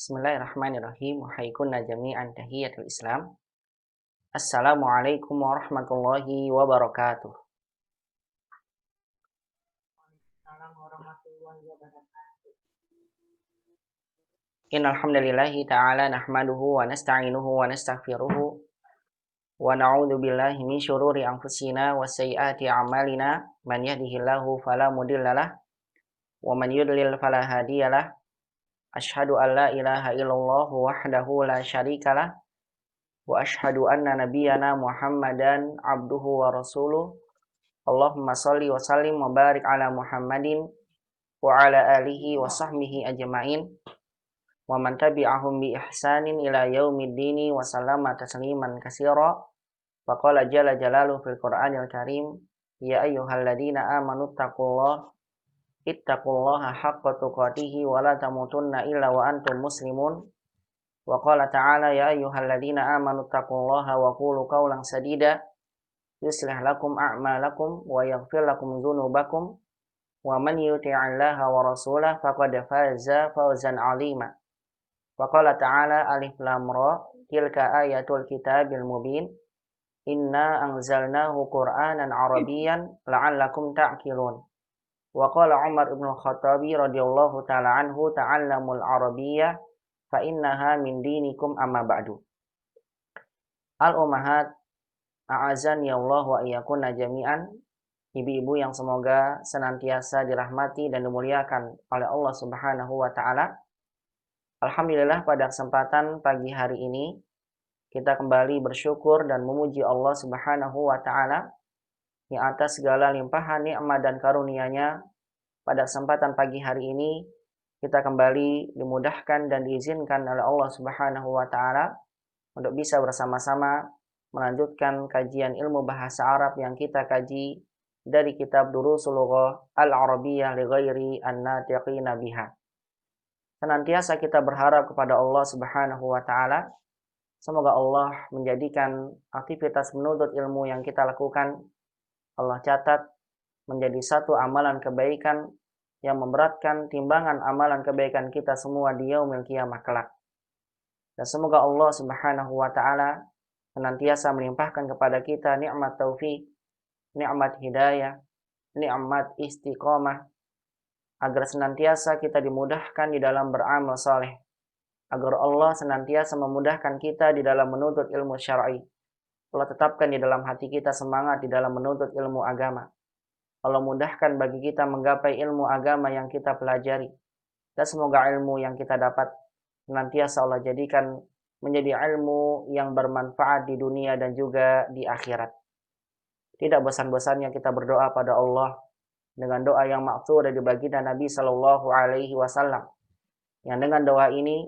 Bismillahirrahmanirrahim. Wahaikunna jami'an tahiyatul Islam. Assalamualaikum warahmatullahi wabarakatuh. Innal hamdalillahi ta'ala nahmaduhu wa nasta'inuhu wa nastaghfiruhu wa na'udzu billahi min syururi anfusina wa sayyiati a'malina. Man yahdihillahu fala mudhillalah wa man yudlil fala hadiyalah. Asyhadu an la ilaha illallah wahdahu la syarikalah wa asyhadu anna nabiyyana Muhammadan abduhu wa rasuluh. Allahumma shalli wa sallim wa barik ala Muhammadin wa ala alihi wa sahbihi ajma'in wa man tabi'ahum bi ihsanin ila yaumiddini wa sallama tasliman katsira. Faqala jalla jalaluhu fil Qur'anil Karim, ya ayyuhalladzina amanu ittaqullaha haqqa tuqatih wa la tamutunna illa wa antum muslimun. Wa qala ta'ala, ya ayyuhalladzina amanu ittaqullaha wa qulu qawlan sadida yuslih lakum a'malakum wa yaghfir lakum dzunubakum wa man yuti'illaha wa rasulahu faqad faza fawzan 'azima. Wa qala ta'ala, alif lam ra tilka ayatul kitabil mubin inna anzalnahu qur'anan arabiyyan la'allakum ta'qilun. Wa qala Umar ibn Khattabi radhiyallahu ta'ala anhu, ta'allamul arabiyyah fa innaha min dinikum amma ba'du. Al-ummahat a'azani Allah wa iyyakunna jami'an. Ibu-ibu yang semoga senantiasa dirahmati dan dimuliakan oleh Allah Subhanahu wa taala. Alhamdulillah, pada kesempatan pagi hari ini kita kembali bersyukur dan memuji Allah Subhanahu wa taala yang atas segala limpahan nikmat dan karunia-Nya. Pada kesempatan pagi hari ini kita kembali dimudahkan dan diizinkan oleh Allah Subhanahu wa taala untuk bisa bersama-sama melanjutkan kajian ilmu bahasa Arab yang kita kaji dari kitab Durusul Lughah Al-Arabiyyah li ghairi an-natiqina biha. Senantiasa kita berharap kepada Allah Subhanahu wa taala, semoga Allah menjadikan aktivitas menuntut ilmu yang kita lakukan Allah catat menjadi satu amalan kebaikan yang memberatkan timbangan amalan kebaikan kita semua di yaumil qiyamah kelak. Dan semoga Allah Subhanahu wa taala senantiasa melimpahkan kepada kita nikmat taufik, nikmat hidayah, nikmat istiqomah, agar senantiasa kita dimudahkan di dalam beramal saleh, agar Allah senantiasa memudahkan kita di dalam menuntut ilmu syar'i. Allah tetapkan di dalam hati kita semangat di dalam menuntut ilmu agama. Allah mudahkan bagi kita menggapai ilmu agama yang kita pelajari. Dan semoga ilmu yang kita dapat senantiasa Allah jadikan menjadi ilmu yang bermanfaat di dunia dan juga di akhirat. Tidak bosan-bosannya kita berdoa pada Allah dengan doa yang ma'thur dari baginda Nabi sallallahu alaihi wasallam. Yang dengan doa ini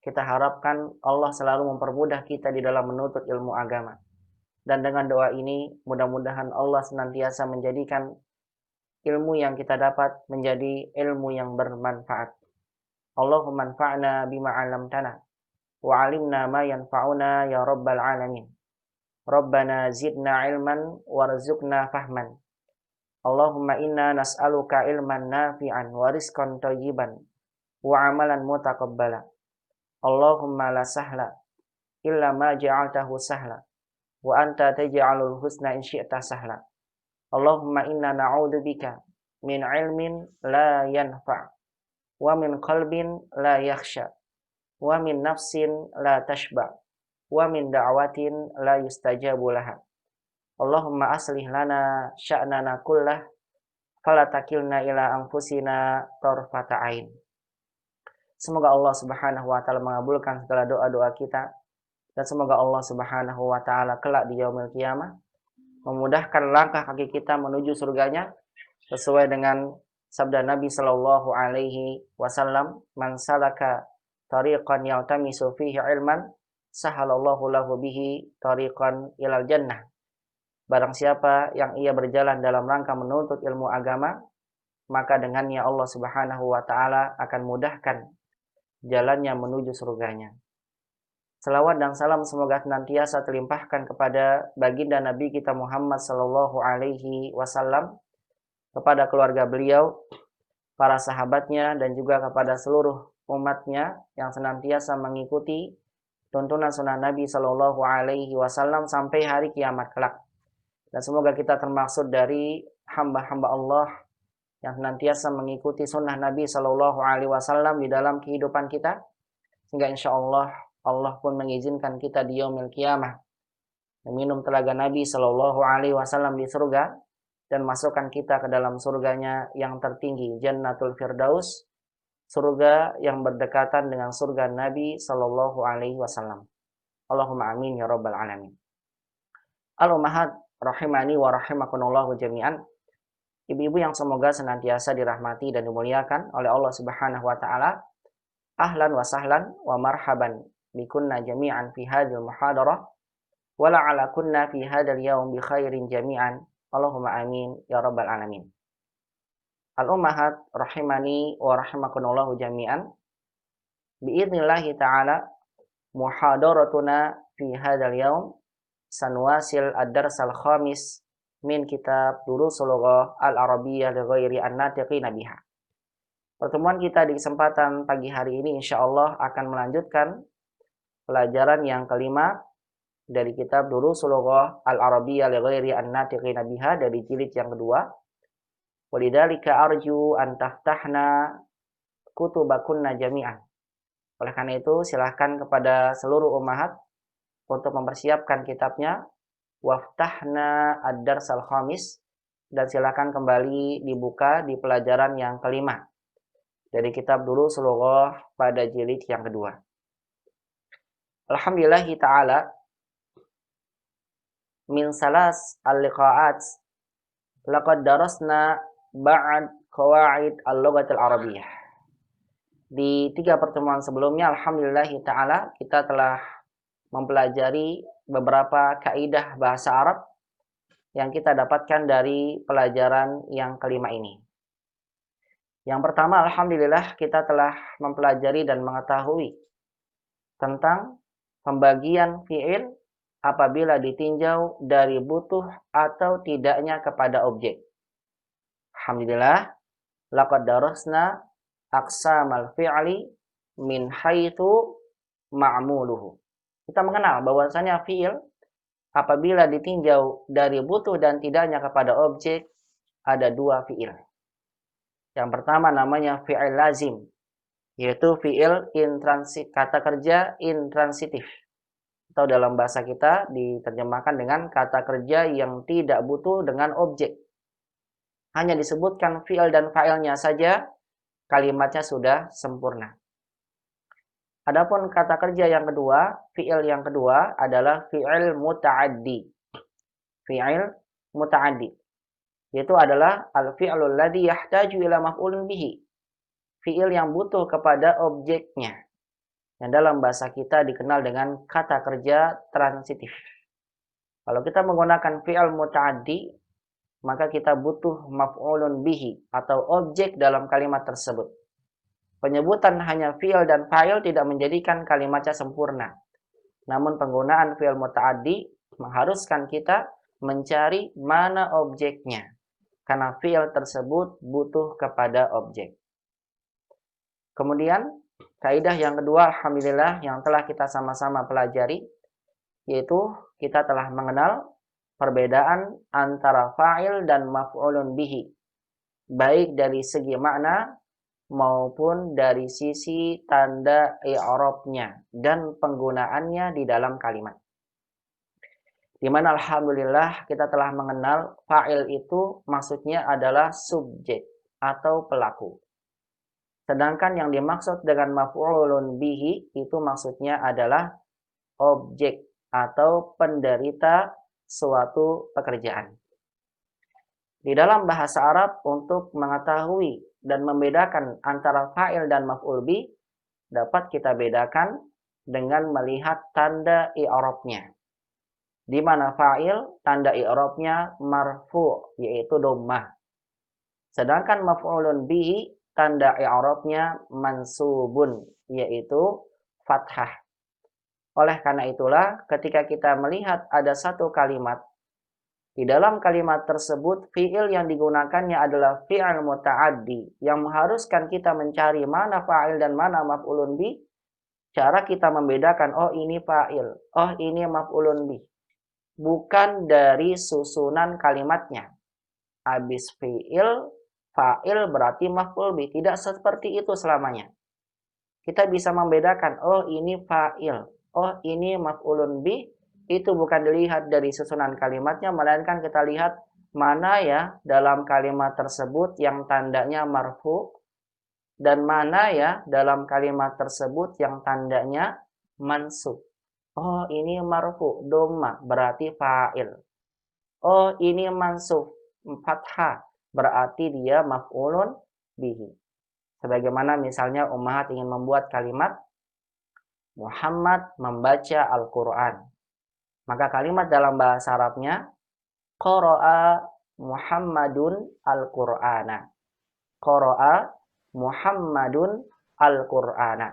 kita harapkan Allah selalu mempermudah kita di dalam menuntut ilmu agama. Dan dengan doa ini mudah-mudahan Allah senantiasa menjadikan ilmu yang kita dapat menjadi ilmu yang bermanfaat. Allahumma anfa'na bima 'allamtana wa 'allimna ma yanfa'una ya rabbal alamin. Rabbana zidna ilman warzuqna fahman. Allahumma inna nas'aluka ilman nafi'an wa rizqan thayyiban wa 'amalan mutaqabbala. Allahumma la sahla illa ma ja'altahu sahla wa anta taj'alul husna in syi'ta sahla. Allahumma inna na'udzubika min ilmin la yanfa' wa min qalbin la yakhsha wa min nafsin la tashba wa min da'watin la yustajabu laha. Allahumma aslih lana sya'nana kullah fala takilna ila anfusina tarfata ain. Semoga Allah Subhanahu wa taala mengabulkan segala doa-doa kita, dan semoga Allah Subhanahu wa taala kelak di yaumil qiyamah memudahkan langkah kaki kita menuju surganya sesuai dengan sabda Nabi sallallahu alaihi wasallam, man salaka tariqan yaltamisu fihi ilman sahalallahu lahu bihi tariqan ilal jannah. Barang siapa yang ia berjalan dalam rangka menuntut ilmu agama, maka dengannya Allah Subhanahu wa taala akan mudahkan jalannya menuju surganya. Selawat dan salam semoga senantiasa terlimpahkan kepada baginda Nabi kita Muhammad sallallahu alaihi wasallam, kepada keluarga beliau, para sahabatnya, dan juga kepada seluruh umatnya yang senantiasa mengikuti tuntunan sunnah Nabi Shallallahu Alaihi Wasallam sampai hari kiamat kelak. Dan semoga kita termasuk dari hamba-hamba Allah yang senantiasa mengikuti sunnah Nabi Shallallahu Alaihi Wasallam di dalam kehidupan kita, sehingga insya Allah Allah pun mengizinkan kita di yaumil qiyamah meminum telaga Nabi Shallallahu Alaihi Wasallam di surga dan masukkan kita ke dalam surganya yang tertinggi, Jannatul Firdaus, surga yang berdekatan dengan surga Nabi Shallallahu Alaihi Wasallam. Allahumma amin ya rabbal alamin. Al-ummahat rahimani wa rahimakumullah jami'an. Ibu-ibu yang semoga senantiasa dirahmati dan dimuliakan oleh Allah Subhanahu wa taala. Ahlan wa sahlan wa marhaban bikunna jami'an fi hadhil muhadarah wa la'ala kunna fi hadzal yaum bi khairin jami'an. Allahumma amin ya rabbal alamin. Al-ummahat rahimani wa rahimakumullah jami'an. Biidznillah taala muhadaratuna fi hadzal yaum sanwasil ad-darsal khamis min kitab Durusul Lughah al-Arabiyyah li ghairi an-natiqina biha. Pertemuan kita di kesempatan pagi hari ini insyaallah akan melanjutkan pelajaran yang kelima dari kitab Durusul Lughah al-Arabiyyah li ghairi an-natiqina biha dari jilid yang kedua. Walidzalika arju an taftahna kutubakunna jami'an. Oleh karena itu silahkan kepada seluruh ummahat untuk mempersiapkan kitabnya waftahna ad-darsal khamis, dan silakan kembali dibuka di pelajaran yang kelima dari kitab Durusul Lughah pada jilid yang kedua. Alhamdulillah taala min salas al-liqa'at laqad darasna ba'd qawaid al-lughah al-arabiyyah. Di 3 pertemuan sebelumnya alhamdulillah taala kita telah mempelajari beberapa kaidah bahasa Arab yang kita dapatkan dari pelajaran yang kelima ini. Yang pertama, alhamdulillah kita telah mempelajari dan mengetahui tentang pembagian fi'il apabila ditinjau dari butuh atau tidaknya kepada objek. Alhamdulillah, laqad darasna aqsamal fi'li min haitsu ma'muluhu. Kita mengenal bahwasanya fi'il apabila ditinjau dari butuh dan tidaknya kepada objek ada 2 fi'il. Yang pertama namanya fi'il lazim, yaitu fi'il intransitif, kata kerja intransitif. Atau dalam bahasa kita diterjemahkan dengan kata kerja yang tidak butuh dengan objek. Hanya disebutkan fi'il dan fa'ilnya saja, kalimatnya sudah sempurna. Adapun kata kerja yang kedua, fi'il yang kedua adalah fi'il muta'addi. Fi'il muta'addi. Yaitu adalah al-fi'lul ladzi yahtaju ila maf'ulun bihi. Fi'il yang butuh kepada objeknya. Yang dalam bahasa kita dikenal dengan kata kerja transitif. Kalau kita menggunakan fi'il muta'addi, maka kita butuh maf'ulun bihi atau objek dalam kalimat tersebut. Penyebutan hanya fi'il dan fa'il tidak menjadikan kalimatnya sempurna. Namun penggunaan fi'il muta'addi mengharuskan kita mencari mana objeknya. Karena fi'il tersebut butuh kepada objek. Kemudian, kaidah yang kedua alhamdulillah yang telah kita sama-sama pelajari, yaitu kita telah mengenal perbedaan antara fa'il dan maf'ulun bihi. Baik dari segi makna maupun dari sisi tanda i'rabnya dan penggunaannya di dalam kalimat. Di mana alhamdulillah kita telah mengenal fa'il itu maksudnya adalah subjek atau pelaku. Sedangkan yang dimaksud dengan maf'ulun bihi itu maksudnya adalah objek atau penderita suatu pekerjaan. Di dalam bahasa Arab untuk mengetahui dan membedakan antara fa'il dan maf'ul bih dapat kita bedakan dengan melihat tanda i'rabnya. Di mana fa'il tanda i'rabnya marfu' yaitu dhammah. Sedangkan maf'ulun bihi tanda i'rabnya mansubun yaitu fathah. Oleh karena itulah ketika kita melihat ada satu kalimat Di dalam kalimat tersebut, fi'il yang digunakannya adalah fi'il muta'addi, yang mengharuskan kita mencari mana fa'il dan mana maf'ulun bih. Cara kita membedakan, oh ini fa'il, oh ini maf'ulun bih. Bukan dari susunan kalimatnya. Habis fi'il, fa'il berarti maf'ul bih. Tidak seperti itu selamanya. Kita bisa membedakan, oh ini fa'il, oh ini maf'ulun bih. Itu bukan dilihat dari susunan kalimatnya, melainkan kita lihat mana ya dalam kalimat tersebut yang tandanya marfu, dan mana ya dalam kalimat tersebut yang tandanya mansub. Oh ini marfu, dhamma, berarti fa'il. Oh ini mansub, fathah, berarti dia maf'ulun bihi. Sebagaimana misalnya ummahat ingin membuat kalimat Muhammad membaca Al-Quran. Maka kalimat dalam bahasa Arabnya qara'a Muhammadun Al-Qur'ana. Qara'a Muhammadun Al-Qur'ana.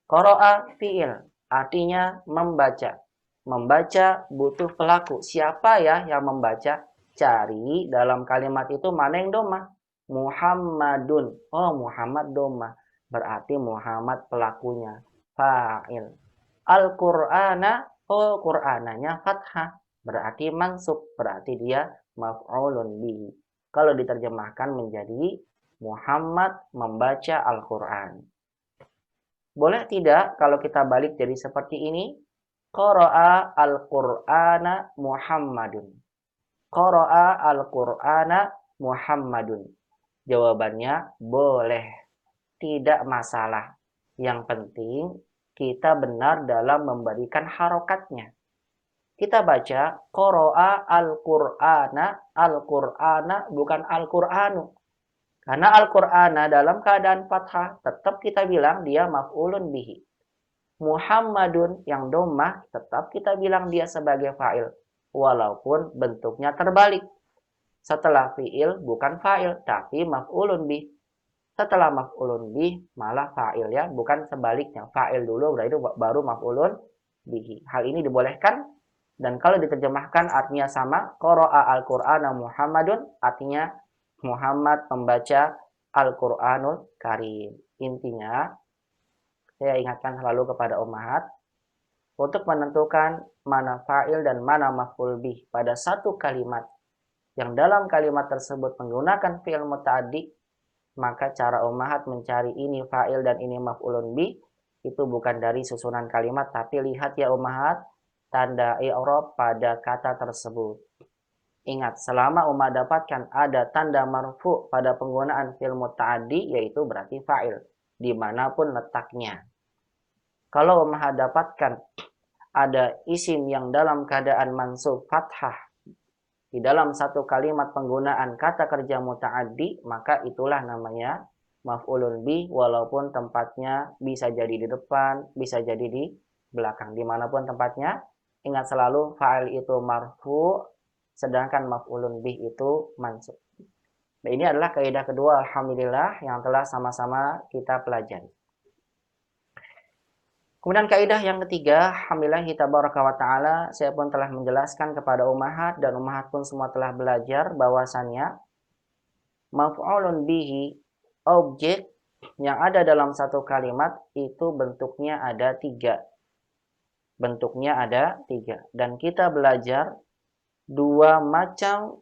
Qara'a fi'il, artinya membaca. Membaca butuh pelaku. Siapa ya yang membaca? Cari dalam kalimat itu mana yang dhamma? Muhammadun. Oh, Muhammad dhamma. Berarti Muhammad pelakunya. Fa'il. Al-Qur'ana. Oh, Qur'ananya fathah, berarti mansub, berarti dia maf'ulun bihi. Kalau diterjemahkan menjadi Muhammad membaca Al-Qur'an. Boleh tidak kalau kita balik jadi seperti ini? Qara'a Al-Qur'ana Muhammadun. Qara'a Al-Qur'ana Muhammadun. Jawabannya boleh. Tidak masalah. Yang penting kita benar dalam memberikan harokatnya. Kita baca qara'a al-Qur'ana, al-Qur'ana bukan al-Qur'anu. Karena al-Qur'ana dalam keadaan fathah tetap kita bilang dia maf'ulun bihi. Muhammadun yang dhammah tetap kita bilang dia sebagai fa'il, walaupun bentuknya terbalik. Setelah fi'il bukan fa'il tapi maf'ulun bih. Setelah maf'ulun bih malah fa'il ya, bukan sebaliknya. Fa'il dulu berarti baru maf'ulun bihi. Hal ini dibolehkan dan kalau diterjemahkan artinya sama. Qara'a al-Qur'ana Muhammadun artinya Muhammad membaca Al-Qur'anul Karim. Intinya saya ingatkan selalu kepada ummahat untuk menentukan mana fa'il dan mana maf'ul bih pada satu kalimat yang dalam kalimat tersebut menggunakan fi'il muta'addi, maka cara ummahat mencari ini fa'il dan ini maf'ulun bih itu bukan dari susunan kalimat, tapi lihat ya ummahat tanda i'rab pada kata tersebut. Ingat, selama ummahat dapatkan ada tanda marfu pada penggunaan fi'il muta'addi, yaitu berarti fa'il dimanapun letaknya. Kalau ummahat dapatkan ada isim yang dalam keadaan mansub fathah di dalam satu kalimat penggunaan kata kerja muta'addi, maka itulah namanya maf'ulun bih, walaupun tempatnya bisa jadi di depan, bisa jadi di belakang. Dimanapun tempatnya, ingat selalu fa'il itu marfu, sedangkan maf'ulun bih itu mansub. Nah, ini adalah kaidah kedua, alhamdulillah, yang telah sama-sama kita pelajari. Kemudian kaidah yang ketiga, alhamdulillah kita baraka wa ta'ala, saya pun telah menjelaskan kepada ummahat dan ummahat pun semua telah belajar bahwasannya maf'ulun bihi, objek yang ada dalam satu kalimat itu bentuknya ada tiga. Bentuknya ada tiga. Dan kita belajar dua macam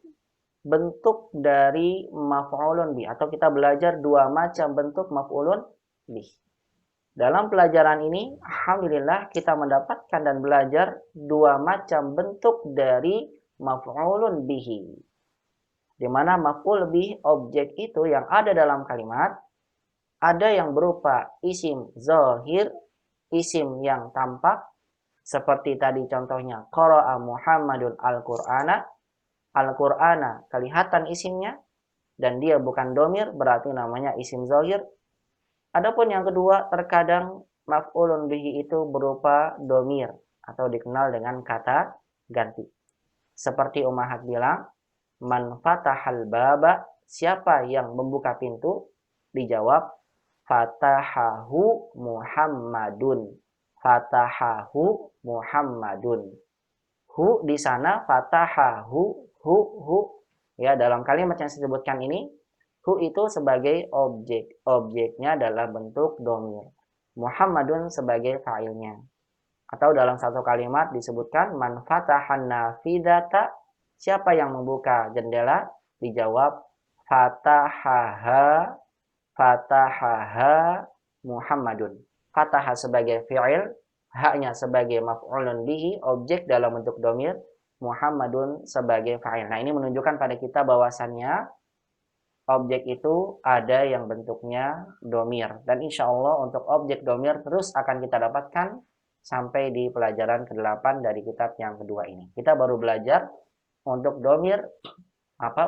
bentuk dari maf'ulun bihi, atau kita belajar dua macam bentuk maf'ulun bihi. Dalam pelajaran ini, alhamdulillah kita mendapatkan dan belajar dua macam bentuk dari maf'ulun bihi. Di mana maf'ul bih, objek itu yang ada dalam kalimat, ada yang berupa isim zahir, isim yang tampak, seperti tadi contohnya, qara'a Muhammadun al-Qur'ana. Al-Qur'ana kelihatan isimnya, dan dia bukan domir, berarti namanya isim zahir. Adapun yang kedua, terkadang maf'ulun bihi itu berupa domir atau dikenal dengan kata ganti. Seperti ummahat bilang, man fatahal baba, siapa yang membuka pintu? Dijawab, fatahahu Muhammadun. Fatahahu Muhammadun. Hu di sana fatahahu, hu. Ya, dalam kalimat yang saya sebutkan ini, hu itu sebagai objek. Objeknya dalam bentuk dhamir. Muhammadun sebagai fa'ilnya. Atau dalam satu kalimat disebutkan man fatahan nafidata, siapa yang membuka jendela? Dijawab fatahaha, fatahaha Muhammadun. Fataha sebagai fi'il, haknya sebagai maf'ulun bihi, objek dalam bentuk dhamir, Muhammadun sebagai fa'il. Nah, ini menunjukkan pada kita bahwasannya objek itu ada yang bentuknya dhamir. Dan insya Allah untuk objek dhamir terus akan kita dapatkan sampai di pelajaran ke-8 dari kitab yang kedua ini. Kita baru belajar untuk dhamir,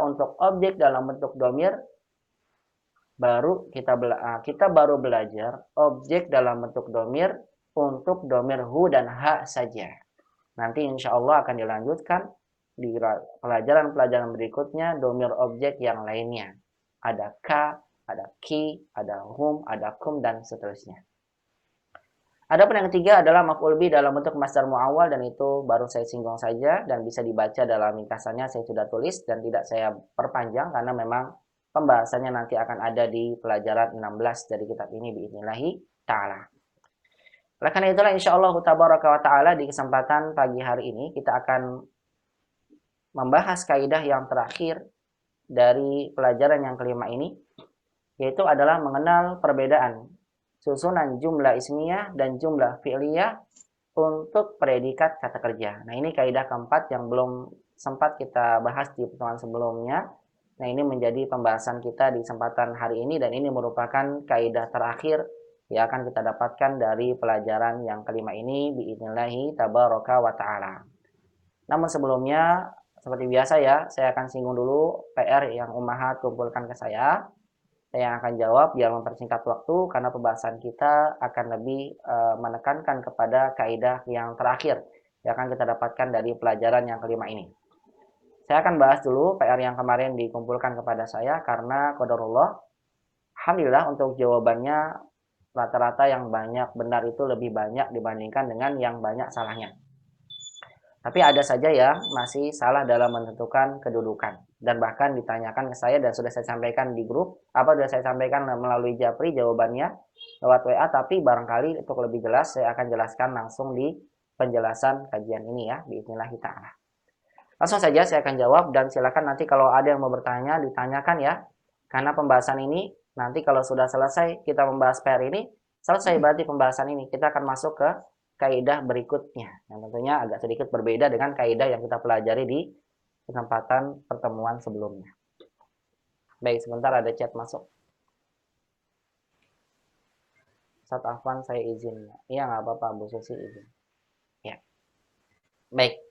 untuk objek dalam bentuk dhamir, kita baru belajar objek dalam bentuk dhamir untuk dhamir hu dan ha saja. Nanti insya Allah akan dilanjutkan di pelajaran-pelajaran berikutnya dhamir objek yang lainnya. Ada ka, ada ki, ada hum, ada kum, dan seterusnya. Adapun yang ketiga adalah maf'ul bi dalam bentuk masdar muawwal, dan itu baru saya singgung saja dan bisa dibaca dalam ringkasannya saya sudah tulis dan tidak saya perpanjang karena memang pembahasannya nanti akan ada di pelajaran 16 dari kitab ini biidznillah ta'ala. Oleh karena itulah insyaallah tabaraka wa ta'ala di kesempatan pagi hari ini kita akan membahas kaidah yang terakhir dari pelajaran yang kelima ini, yaitu adalah mengenal perbedaan susunan jumlah ismiyah dan jumlah fi'liyah untuk predikat kata kerja. Nah, ini kaidah keempat yang belum sempat kita bahas di pertemuan sebelumnya. Nah, ini menjadi pembahasan kita di kesempatan hari ini dan ini merupakan kaidah terakhir yang akan kita dapatkan dari pelajaran yang kelima ini biidznillah tabaraka wa ta'ala. Namun sebelumnya seperti biasa ya, saya akan singgung dulu PR yang Ummahat kumpulkan ke saya. Saya akan jawab biar mempersingkat waktu karena pembahasan kita akan lebih menekankan kepada kaidah yang terakhir yang akan kita dapatkan dari pelajaran yang kelima ini. Saya akan bahas dulu PR yang kemarin dikumpulkan kepada saya karena qadarullah, alhamdulillah untuk jawabannya rata-rata yang banyak benar itu lebih banyak dibandingkan dengan yang banyak salahnya. Tapi ada saja yang masih salah dalam menentukan kedudukan. Dan bahkan ditanyakan ke saya dan sudah saya sampaikan di grup, sudah saya sampaikan melalui Japri jawabannya lewat WA, tapi barangkali untuk lebih jelas saya akan jelaskan langsung di penjelasan kajian ini ya, biidznillah ta'ala. Langsung saja saya akan jawab dan silakan nanti kalau ada yang mau bertanya ditanyakan ya. Karena pembahasan ini nanti kalau sudah selesai kita membahas PR ini, selesai berarti pembahasan ini, kita akan masuk ke kaidah berikutnya yang tentunya agak sedikit berbeda dengan kaidah yang kita pelajari di kesempatan pertemuan sebelumnya. Baik, sebentar ada chat masuk. Ustaz Afwan saya izin. Iya nggak apa-apa, Bu Susi izin. Ya. Baik.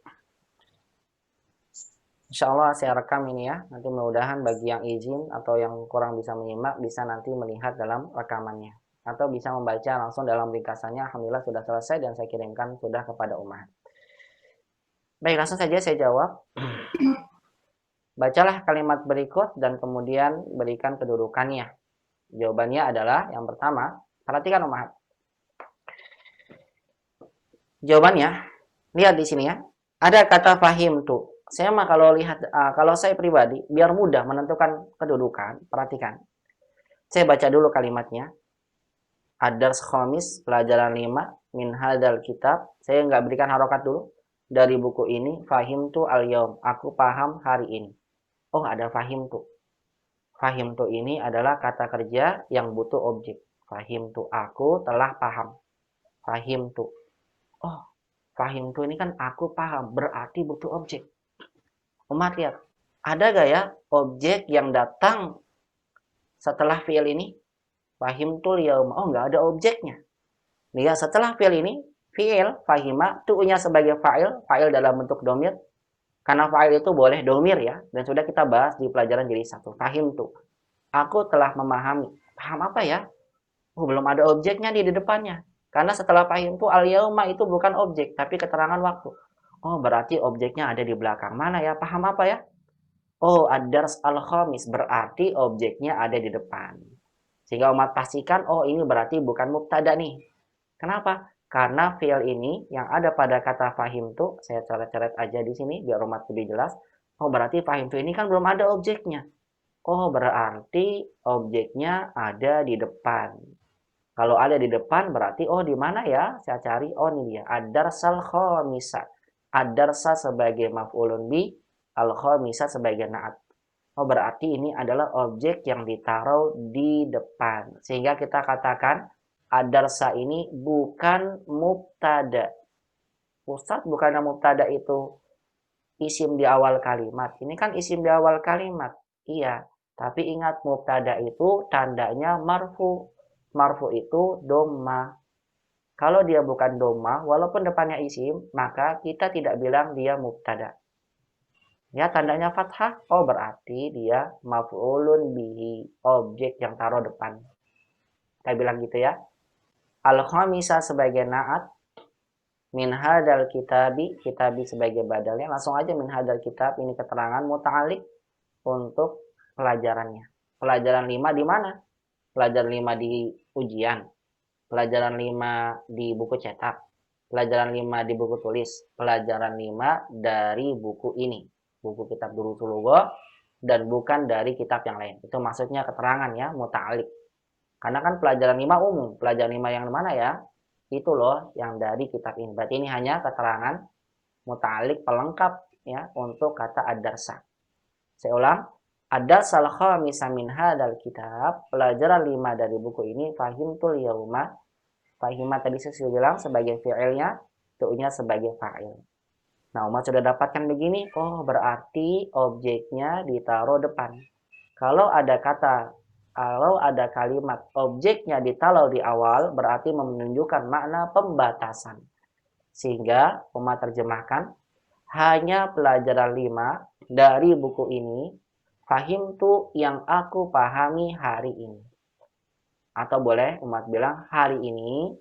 Insya Allah saya rekam ini ya. Nanti mudah-mudahan bagi yang izin atau yang kurang bisa menyimak bisa nanti melihat dalam rekamannya. Atau bisa membaca langsung dalam ringkasannya. Alhamdulillah sudah selesai dan saya kirimkan sudah kepada Ummahat. Baik, langsung saja saya jawab. Bacalah kalimat berikut dan kemudian berikan kedudukannya. Jawabannya adalah yang pertama, perhatikan Ummahat. Jawabannya, lihat di sini ya. Ada kata fahim tuh. Saya mah kalau saya pribadi biar mudah menentukan kedudukan, perhatikan. Saya baca dulu kalimatnya. Ad-dars khamis, pelajaran 5 min hadzal kitab. Saya nggak berikan harokat dulu. Dari buku ini, fahimtu al-yaum. Aku paham hari ini. Oh, ada fahimtu. Fahimtu ini adalah kata kerja yang butuh objek. Fahimtu, aku telah paham. Fahimtu. Oh, fahimtu ini kan aku paham, berarti butuh objek. Umat lihat, ada gak ya objek yang datang setelah fi'il ini? Fahimtul yaum. Oh, nggak ada objeknya. Lihat, setelah fi'il ini, fi'il, fahima, tu'nya sebagai fa'il dalam bentuk domir. Karena fa'il itu boleh domir ya. Dan sudah kita bahas di pelajaran jadi 1. Fahimtu. Aku telah memahami. Paham apa ya? Oh, belum ada objeknya di depannya. Karena setelah fahimtu, al-yauma itu bukan objek, tapi keterangan waktu. Oh, berarti objeknya ada di belakang. Mana ya? Paham apa ya? Oh, ad-dars al-khamis. Berarti objeknya ada di depan. Sehingga umat pastikan, oh ini berarti bukan mubtada nih. Kenapa? Karena fi'il ini yang ada pada kata fahimtu, saya coret-coret aja di sini biar umat lebih jelas. Oh, berarti fahimtu ini kan belum ada objeknya. Oh, berarti objeknya ada di depan. Kalau ada di depan berarti oh di mana ya? Saya cari. Oh, ini dia. Ad-darsal khamisa. Ad-darsa sebagai maf'ulun bi, al-khamisa sebagai na'at. Oh, berarti ini adalah objek yang ditaruh di depan. Sehingga kita katakan ad-darsa ini bukan mubtada. Ustadz, bukannya mubtada itu isim di awal kalimat. Ini kan isim di awal kalimat. Iya, tapi ingat mubtada itu tandanya marfu. Marfu itu doma. Kalau dia bukan doma, walaupun depannya isim, maka kita tidak bilang dia mubtada. Ya, tandanya fathah. Oh, berarti dia maf'ulun bihi, objek yang taruh depan. Kita bilang gitu ya. Al-khamisah sebagai na'at, min hadal kitabi, kitabi sebagai badalnya. Langsung aja min hadal kitab, ini keterangan muta'alik untuk pelajarannya. Pelajaran 5 di mana? Pelajaran 5 di ujian. Pelajaran 5 di buku cetak. Pelajaran 5 di buku tulis. Pelajaran 5 dari buku ini. Buku kitab Durusul Lugha dan bukan dari kitab yang lain. Itu maksudnya keterangan ya, muta'alik. Karena kan pelajaran 5 umum. Pelajaran 5 yang mana ya? Itu loh yang dari kitab ini. Berarti ini hanya keterangan muta'alik pelengkap ya untuk kata ad-darsa. Saya ulang. Ad-darsal khamisa min hadal kitab. Pelajaran 5 dari buku ini fahimtul yauma. Fahimah tadi saya sudah bilang sebagai fi'ilnya, tu'nya sebagai fa'il. Nah, umat sudah dapatkan begini, oh berarti objeknya ditaruh depan. Kalau ada kalimat objeknya ditaruh di awal, berarti menunjukkan makna pembatasan. Sehingga umat terjemahkan, hanya pelajaran 5 dari buku ini, fahimtu yang aku pahami hari ini. Atau boleh umat bilang, hari ini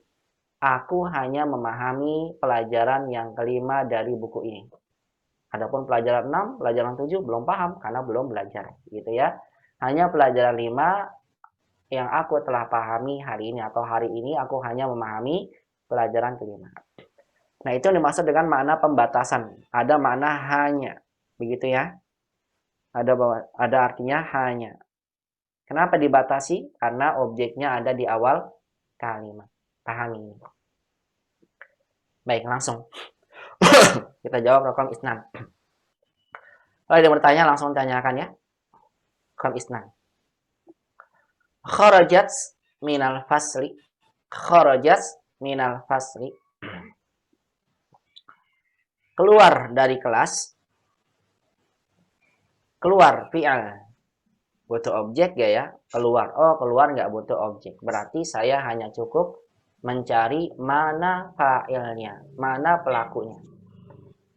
aku hanya memahami pelajaran yang kelima dari buku ini. Adapun pelajaran 6, pelajaran 7 belum paham karena belum belajar, gitu ya. Hanya pelajaran 5 yang aku telah pahami hari ini atau hari ini aku hanya memahami pelajaran kelima. Nah, itu yang dimaksud dengan makna pembatasan. Ada makna hanya, begitu ya. Ada artinya hanya. Kenapa dibatasi? Karena objeknya ada di awal kalimat. Pahami ini. Baik, langsung. Kita jawab raqam isnan. Kalau ada yang bertanya, langsung tanyakan ya. Raqam isnan. Kharajat minal fasli. Kharajat minal fasli. Keluar dari kelas. Keluar, fi'al. Butuh objek gak ya? Keluar. Oh, keluar nggak butuh objek. Berarti saya hanya cukup mencari mana fa'ilnya, mana pelakunya.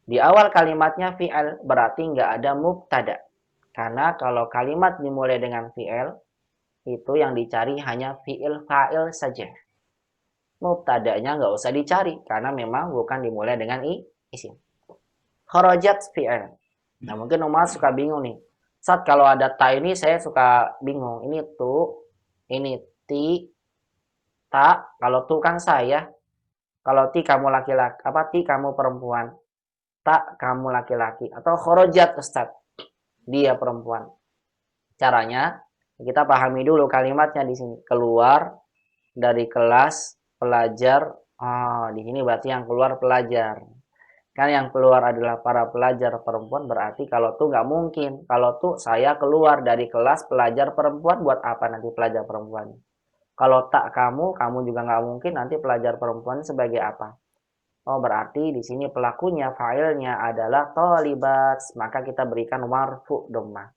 Di awal kalimatnya fi'al, berarti nggak ada mubtada. Karena kalau kalimat dimulai dengan fi'al, itu yang dicari hanya fi'il fa'il saja. Mubtadanya nggak usah dicari, karena memang bukan dimulai dengan isim. Kharajat fi'al. Nah, mungkin umat suka bingung nih. Saat kalau ada ta ini saya suka bingung. Ini tu, ini ti, ta. Kalau tu kan saya. Kalau ti kamu laki-laki, apa ti kamu perempuan. Ta kamu laki-laki. Atau kharajat Ustaz. Dia perempuan. Caranya kita pahami dulu kalimatnya di sini. Keluar dari kelas pelajar. Oh, di sini berarti yang keluar pelajar. Kan yang keluar adalah para pelajar perempuan, berarti kalau tuh nggak mungkin. Kalau tuh saya keluar dari kelas pelajar perempuan, buat apa nanti pelajar perempuan? Kalau tak kamu juga nggak mungkin nanti pelajar perempuan sebagai apa? Oh, berarti di sini pelakunya, fa'ilnya adalah thalibat, maka kita berikan marfu dhammah.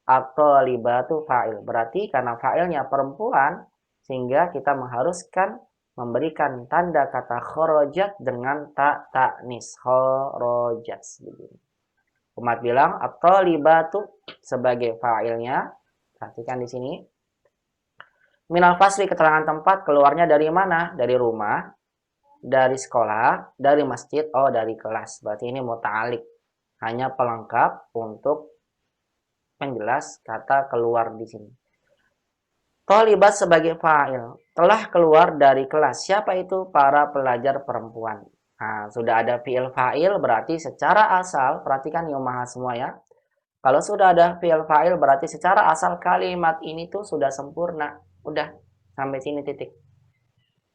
At-thalibatu fa'il. Berarti karena fa'ilnya perempuan, sehingga kita mengharuskan memberikan tanda kata kharajat dengan ta ta'nis, kharajat. Umat bilang at-talibatu sebagai fa'ilnya. Perhatikan di sini. Minal fasli keterangan tempat, keluarnya dari mana? Dari rumah, dari sekolah, dari masjid, oh dari kelas. Berarti ini muta'alik. Hanya pelengkap untuk penjelas kata keluar di sini. Thalibat sebagai fa'il. Telah keluar dari kelas. Siapa itu? Para pelajar perempuan. Nah, sudah ada fi'il fa'il berarti secara asal, perhatikan ya ummahat semua ya. Kalau sudah ada fi'il fa'il berarti secara asal kalimat ini tuh sudah sempurna. Udah, sampai sini titik.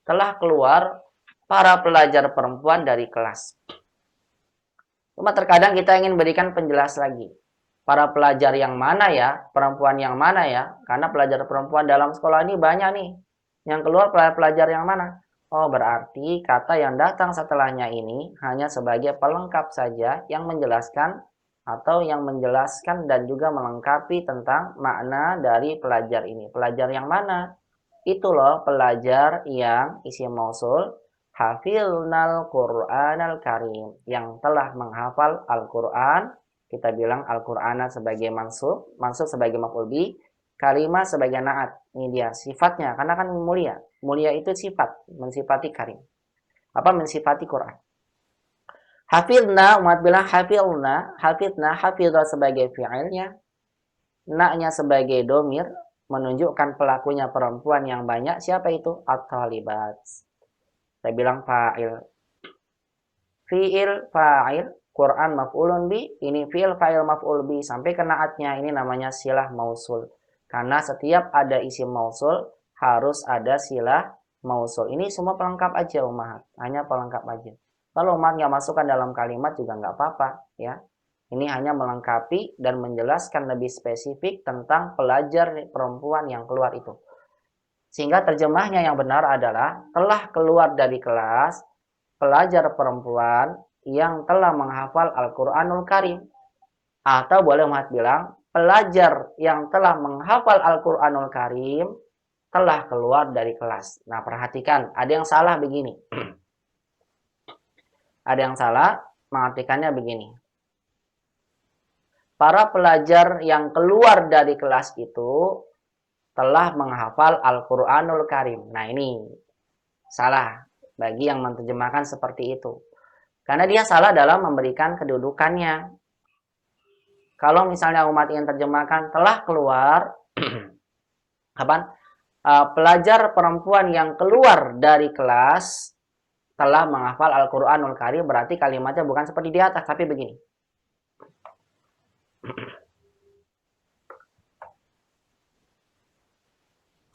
Telah keluar para pelajar perempuan dari kelas. Cuma terkadang kita ingin berikan penjelas lagi. Para pelajar yang mana ya? Perempuan yang mana ya? Karena pelajar perempuan dalam sekolah ini banyak nih. Yang keluar pelajar yang mana? Oh, berarti kata yang datang setelahnya ini hanya sebagai pelengkap saja yang menjelaskan atau yang menjelaskan dan juga melengkapi tentang makna dari pelajar ini. Pelajar yang mana? Itu loh pelajar yang isim mausul hafilnal Qur'anal Karim, yang telah menghafal Al-Qur'an. Kita bilang Al-Qur'ana sebagai mansub, mansub sebagai maf'ul bi, karimah sebagai naat. Ini dia sifatnya, karena kan mulia. Mulia itu sifat, mensifati karim. Apa mensifati Quran. Hafidna, umat bilang hafidna, hafidna, hafidha sebagai fi'ilnya, na-nya sebagai domir, menunjukkan pelakunya perempuan yang banyak. Siapa itu? At-talibat. Saya bilang fa'il. Fi'il fa'il, Quran maf'ulun bi, ini fi'il fa'il maf'ul bi, sampai ke naatnya, ini namanya silah mausul. Karena setiap ada isim mausul, harus ada silah mausul. Ini semua pelengkap aja umat, hanya pelengkap aja. Kalau umat nggak masukkan dalam kalimat juga nggak apa-apa, ya. Ini hanya melengkapi dan menjelaskan lebih spesifik tentang pelajar perempuan yang keluar itu. Sehingga terjemahnya yang benar adalah telah keluar dari kelas pelajar perempuan yang telah menghafal Al-Quranul Karim. Atau boleh umat bilang, pelajar yang telah menghafal Al-Quranul Karim telah keluar dari kelas. Nah, perhatikan, ada yang salah begini. Ada yang salah, mengartikannya begini. Para pelajar yang keluar dari kelas itu telah menghafal Al-Quranul Karim. Nah, ini salah bagi yang menerjemahkan seperti itu. Karena dia salah dalam memberikan kedudukannya. Kalau misalnya umat ingin terjemahkan telah keluar, pelajar perempuan yang keluar dari kelas telah menghafal Al-Quranul Karim, berarti kalimatnya bukan seperti di atas, tapi begini.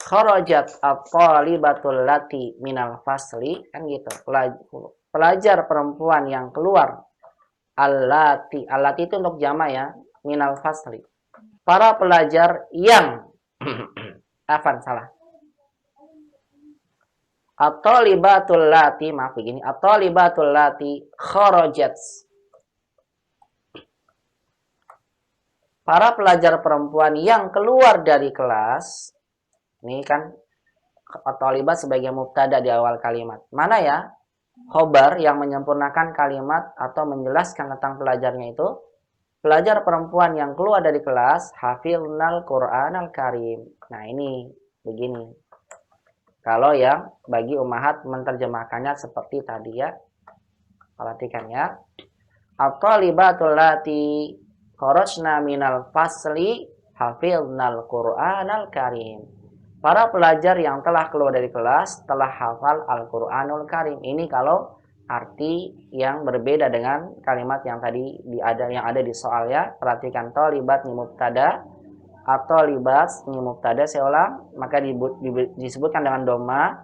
Kharajat at-talibatul lati minal fasli, kan gitu. Pelajar perempuan yang keluar, allati itu untuk jama ya, minal fasli. Para pelajar yang afan salah. At-talibatul lati, maaf begini, at-talibatul lati kharajat. Para pelajar perempuan yang keluar dari kelas, ini kan at-talibat sebagai mubtada di awal kalimat. Mana ya? Khobar yang menyempurnakan kalimat atau menjelaskan tentang pelajarnya itu. Pelajar perempuan yang keluar dari kelas, hafilnal Qur'anal Karim. Nah, ini begini. Kalau yang bagi ummahat menerjemahkannya seperti tadi ya. Perhatikan ya. At-talibatul lati kharajna minal fasli hafilnal Qur'anal Karim. Para pelajar yang telah keluar dari kelas telah hafal Al-Qur'anul Karim. Ini kalau arti yang berbeda dengan kalimat yang tadi yang ada di soal ya. Perhatikan talibat ni mubtada atau libas ni mubtada, saya ulang, maka disebutkan dengan doma,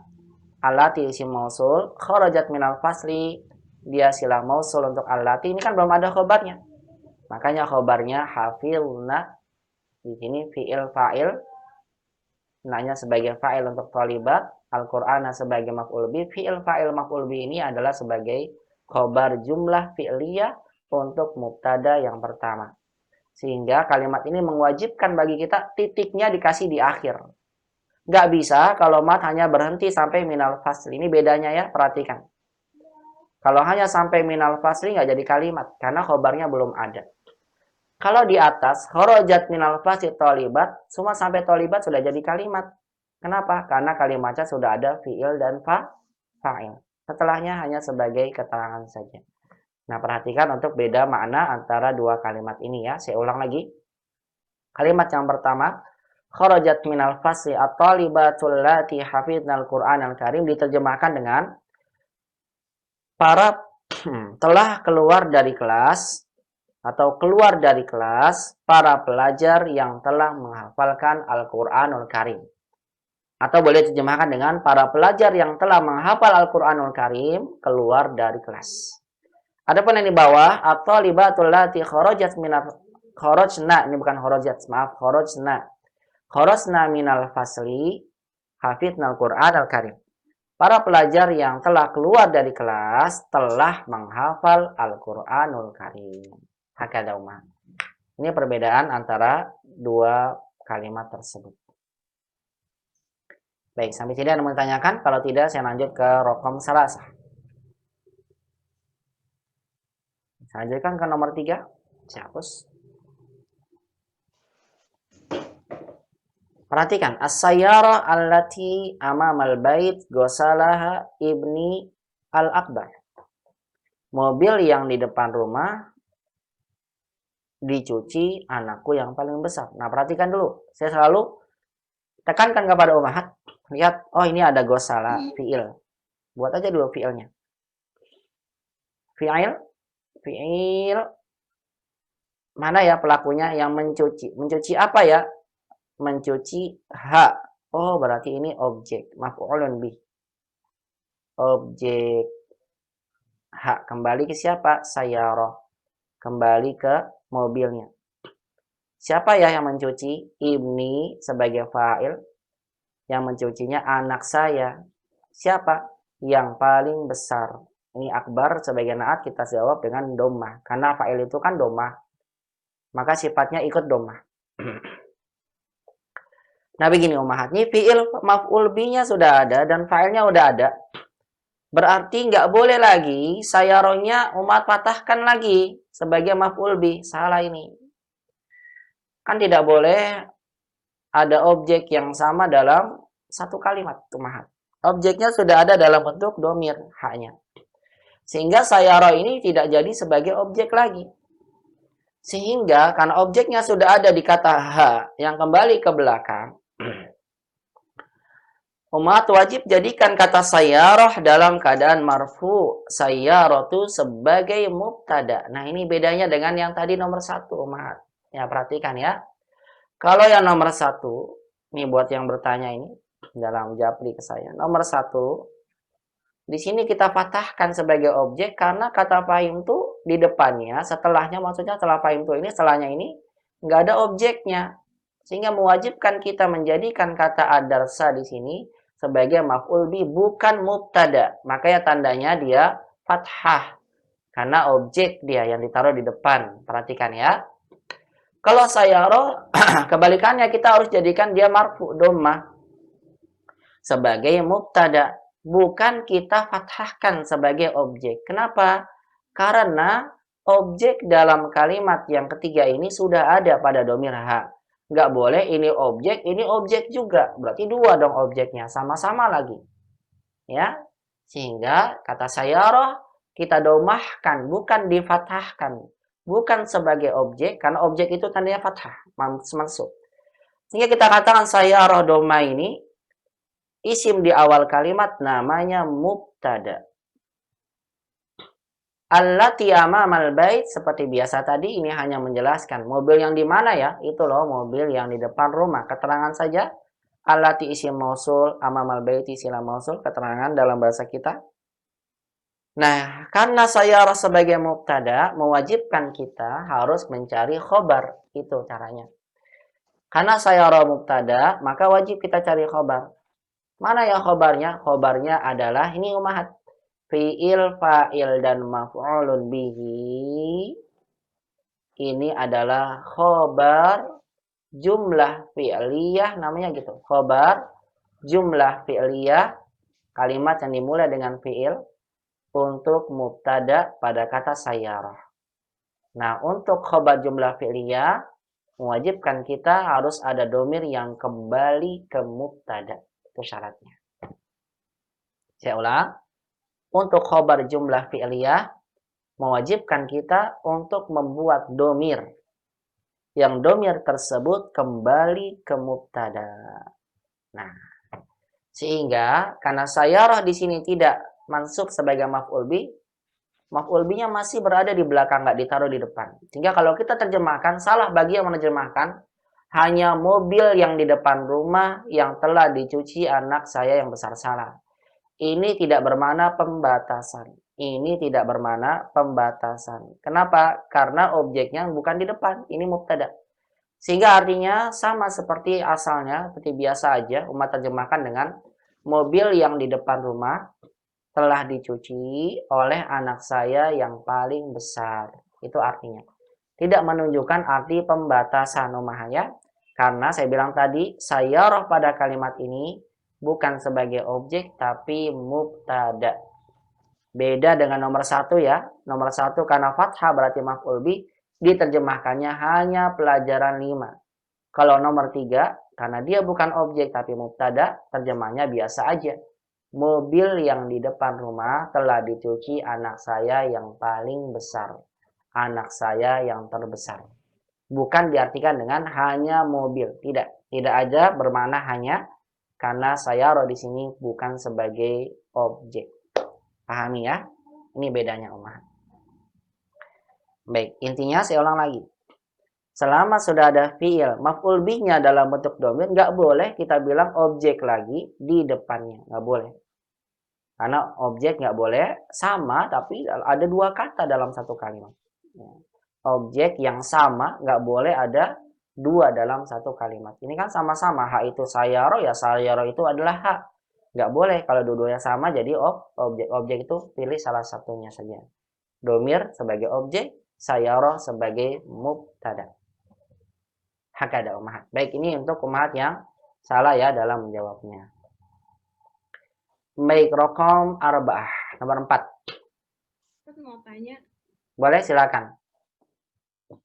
allati isim mausul, kharajat minal fasli, dia silah mausul untuk allati, ini kan belum ada khobarnya. Makanya khobarnya hafilna, di sini fi'il fa'il, nanya sebagai fa'il untuk talibat, Al-Qur'ana sebagai maf'ul bi, fi'il fa'il maf'ul bi ini adalah sebagai khobar jumlah fi'liyah untuk mubtada yang pertama. Sehingga kalimat ini mewajibkan bagi kita titiknya dikasih di akhir. Nggak bisa kalau mat hanya berhenti sampai minal fasli. Ini bedanya ya, perhatikan. Kalau hanya sampai minal fasli nggak jadi kalimat, karena khobarnya belum ada. Kalau di atas, kharajat minal fasli tolibat, semua sampai tolibat sudah jadi kalimat. Kenapa? Karena kalimatnya sudah ada fi'il dan fa'il. Setelahnya hanya sebagai keterangan saja. Nah, perhatikan untuk beda makna antara dua kalimat ini ya. Saya ulang lagi. Kalimat yang pertama, kharajat minal fasli at-talibatul lati hafidnal Qur'anal Karim diterjemahkan dengan para telah keluar dari kelas atau keluar dari kelas para pelajar yang telah menghafalkan Al-Qur'anul Karim. Atau boleh diterjemahkan dengan para pelajar yang telah menghafal Al-Qur'anul Karim keluar dari kelas. Adapun yang di bawah at-talibatul lati kharajat minal kharajna, ini bukan kharajat, maaf, kharajna minal fasli hafidnal Qur'anal Karim. Para pelajar yang telah keluar dari kelas telah menghafal Al-Qur'anul Karim. Hakada umma. Ini perbedaan antara dua kalimat tersebut. Baik, sampai sini Anda mau tanyakan? Kalau tidak, saya lanjut ke rokom salasah. Saya lanjutkan ke nomor 3. Saya hapus. Perhatikan, as-sayyarah allati amamal bait ghasalaha ibni al-akbar. Mobil yang di depan rumah dicuci anakku yang paling besar. Nah, perhatikan dulu. Saya selalu tekankan kepada ummahat. Lihat, oh ini ada ghasala, fi'il. Buat aja dulu fi'ilnya. Fi'il. Mana ya pelakunya yang mencuci? Mencuci apa ya? Mencuci ha. Oh, berarti ini objek maf'ulun bih. Objek ha kembali ke siapa? Sayyarah. Kembali ke mobilnya. Siapa ya yang mencuci? Ibni sebagai fa'il. Yang mencucinya anak saya. Siapa? Yang paling besar. Ini akbar sebagai naat kita jawab dengan domah. Karena fa'il itu kan domah. Maka sifatnya ikut domah. Nah begini ummahat, ini fi'il maf'ul binya sudah ada dan fa'ilnya udah ada. Berarti nggak boleh lagi sayarohnya umat patahkan lagi sebagai maf'ul bi. Salah ini. Kan tidak boleh ada objek yang sama dalam satu kalimat ummahat. Objeknya sudah ada dalam bentuk domir haknya. Sehingga sayaroh ini tidak jadi sebagai objek lagi. Sehingga karena objeknya sudah ada di kata ha yang kembali ke belakang, umat wajib jadikan kata sayyarah dalam keadaan marfu. Sayyaratu sebagai mubtada. Nah ini bedanya dengan yang tadi nomor 1 umat. Ya perhatikan ya. Kalau yang nomor 1, ini buat yang bertanya ini dalam japli ke saya. Nomor 1, di sini kita patahkan sebagai objek karena kata fahim tuh di depannya, setelahnya maksudnya setelah fahim tuh ini, setelahnya ini nggak ada objeknya. Sehingga mewajibkan kita menjadikan kata adarsa di sini sebagai maf'ul bi bukan mubtada. Makanya tandanya dia fathah. Karena objek dia yang ditaruh di depan. Perhatikan ya. Kalau sayyarah kebalikannya kita harus jadikan dia marfu dhammah sebagai mubtada. Bukan kita fathahkan sebagai objek. Kenapa? Karena objek dalam kalimat yang ketiga ini sudah ada pada domir ha. Nggak boleh ini objek juga. Berarti dua dong objeknya. Sama-sama lagi. Ya. Sehingga kata sayyarah kita domahkan. Bukan difathahkan. Bukan sebagai objek. Karena objek itu tandanya fathah. Mansub. Sehingga kita katakan sayyarah domah ini. Isim di awal kalimat namanya mubtada. Allati amamal bait seperti biasa tadi ini hanya menjelaskan mobil yang di mana ya? Itu loh mobil yang di depan rumah. Keterangan saja. Allati isim mausul, amamal bait isim mausul, keterangan dalam bahasa kita. Nah, karena sayyarah sebagai mubtada mewajibkan kita harus mencari khobar. Itu caranya. Karena sayyarah mubtada, maka wajib kita cari khobar. Mana yang khobarnya? Khobarnya adalah ini umahat. Fi'il, fa'il, dan maf'ulun bihi. Ini adalah khobar jumlah fi'liyah. Namanya gitu. Khobar jumlah fi'liyah. Kalimat yang dimulai dengan fi'il. Untuk mubtada pada kata sayyarah. Nah untuk khobar jumlah fi'liyah. Mewajibkan kita harus ada domir yang kembali ke mubtada. Itu syaratnya. Saya ulang. Untuk khobar jumlah fi'liyah, mewajibkan kita untuk membuat domir yang domir tersebut kembali ke mubtada. Nah, sehingga karena sayyarah di sini tidak mansub sebagai maf'ul bi, maf'ul bi-nya masih berada di belakang, nggak ditaruh di depan. Sehingga kalau kita terjemahkan, salah bagi yang menerjemahkan, hanya mobil yang di depan rumah yang telah dicuci anak saya yang besar. Salah. Ini tidak bermakna pembatasan. Ini tidak bermakna pembatasan. Kenapa? Karena objeknya bukan di depan. Ini mubtada. Sehingga artinya sama seperti asalnya, seperti biasa aja, umat terjemahkan dengan mobil yang di depan rumah telah dicuci oleh anak saya yang paling besar. Itu artinya. Tidak menunjukkan arti pembatasan umahnya. Karena saya bilang tadi, sayyarah pada kalimat ini bukan sebagai objek, tapi mubtada. Beda dengan nomor 1 ya. Nomor 1 karena fathah berarti maf'ul bi, diterjemahkannya hanya pelajaran 5. Kalau nomor 3, karena dia bukan objek tapi mubtada, terjemahnya biasa aja. Mobil yang di depan rumah telah dicuci anak saya yang paling besar. Anak saya yang terbesar. Bukan diartikan dengan hanya mobil. Tidak. Tidak ada bermakna hanya. Karena sayyarah di sini bukan sebagai objek. Pahami ya? Ini bedanya Umar. Baik. Intinya saya ulang lagi. Selama sudah ada fi'il, maf'ul bihnya dalam bentuk dhamir, nggak boleh kita bilang objek lagi di depannya. Nggak boleh. Karena objek nggak boleh sama, tapi ada dua kata dalam satu kalimat. Objek yang sama nggak boleh ada dua dalam satu kalimat. Ini kan sama-sama. Ha itu sayyaro, ya sayyaro itu adalah ha. Nggak boleh kalau dua-duanya sama jadi objek. Objek itu pilih salah satunya saja. Domir sebagai objek, sayyaro sebagai mubtada. Hakada umahat. Baik, ini untuk umahat yang salah ya dalam menjawabnya. Baik, rokom arba'ah. Nomor 4. Terus mau tanya, Boleh, silakan.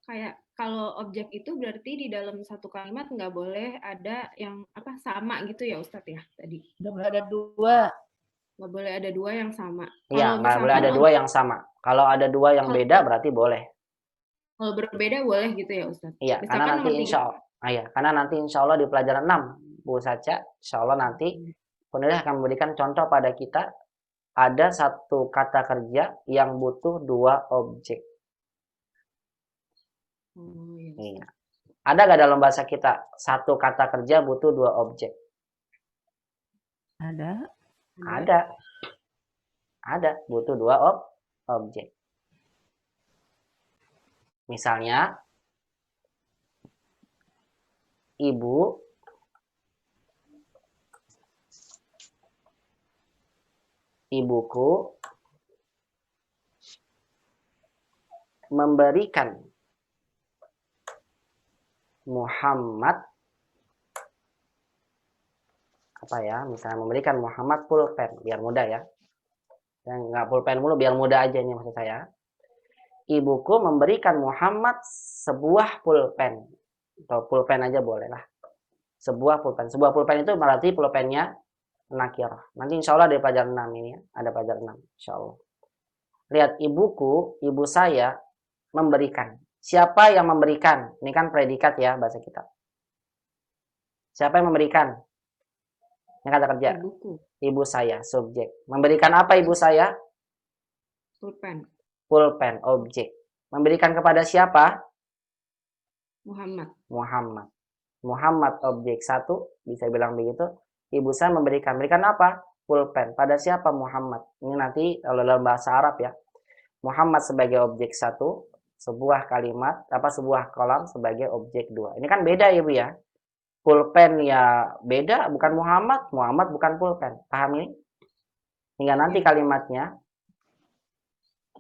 kayak kalau objek itu berarti di dalam satu kalimat nggak boleh ada yang apa sama gitu ya Ustadz ya tadi? Nggak boleh ada dua. Nggak boleh ada dua yang sama. Iya, Kalau nggak boleh ada misalkan dua yang sama. Kalau ada dua yang beda berarti boleh. kalau berbeda boleh gitu ya Ustadz? Iya, karena Misalkan nanti nomor 3. insya Allah, iya, karena nanti insya Allah di pelajaran 6, Bu Saca, insya Allah nanti penulis akan memberikan contoh pada kita ada satu kata kerja yang butuh dua objek. Oh, iya. Iya. Ada nggak dalam bahasa kita satu kata kerja butuh dua objek? Ada. Ada. Ada, butuh dua objek. Misalnya, ibu ibuku memberikan Muhammad apa ya, misalnya memberikan Muhammad pulpen, biar mudah ya. Dan nggak pulpen mulu, biar mudah aja ini maksud saya. Ibuku memberikan Muhammad sebuah pulpen. Atau pulpen aja boleh lah. Sebuah pulpen. Sebuah pulpen itu berarti pulpennya nakirah. Nanti insya Allah ada pelajaran 6 ini ya. Ada pelajaran 6 insya Allah. Lihat, ibuku, ibu saya memberikan. Siapa yang memberikan? Ini kan predikat ya bahasa kita. Siapa yang memberikan? Ini kata kerja. Ibuku. Ibu saya, subjek. Memberikan apa ibu saya? Pulpen. Pulpen, objek. Memberikan kepada siapa? Muhammad. Muhammad. Muhammad objek 1, bisa bilang begitu. Ibu saya memberikan apa? Pulpen. Pada siapa? Muhammad. Ini nanti kalau dalam bahasa Arab ya. Muhammad sebagai objek 1, sebuah kalimat, sebuah kolam sebagai objek 2. Ini kan beda ya Bu ya. Pulpen ya beda, bukan Muhammad. Muhammad bukan pulpen. Paham ini? Hingga nanti kalimatnya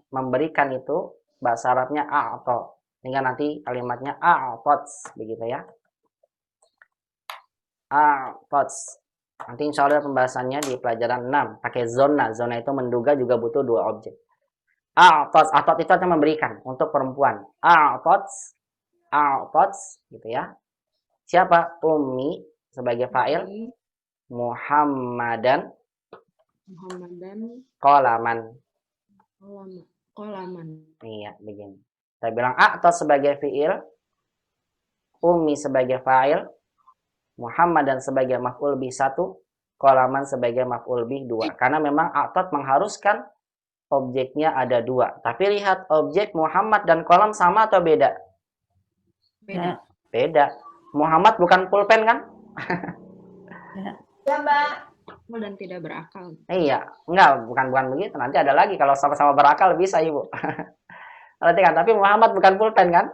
memberikan itu bahasa Arabnya a'ta. Hingga nanti kalimatnya a'tats begitu ya. A'tats. Nanti insya Allah pembahasannya di pelajaran 6 pakai zona. Zona itu menduga juga butuh dua objek. A'tats, a'tat itu artinya memberikan untuk perempuan. A'tats, a'tats gitu ya. Siapa? Ummi sebagai fa'il. Muhammadan qalaman. Qalaman. Iya, begini. Saya bilang a'tas sebagai fi'il. ummi sebagai fa'il, Muhammadan sebagai maf'ul bih 1, qalaman sebagai maf'ul bih 2. Karena memang a'tot mengharuskan objeknya ada 2. Tapi lihat objek Muhammad dan kolam sama atau beda? Beda. Beda. Muhammad bukan pulpen kan? Ya, Mbak. Dan tidak berakal. Iya, enggak, bukan begitu. Nanti ada lagi kalau sama-sama berakal bisa, Ibu. Perhatikan, tapi Muhammad bukan pulpen kan?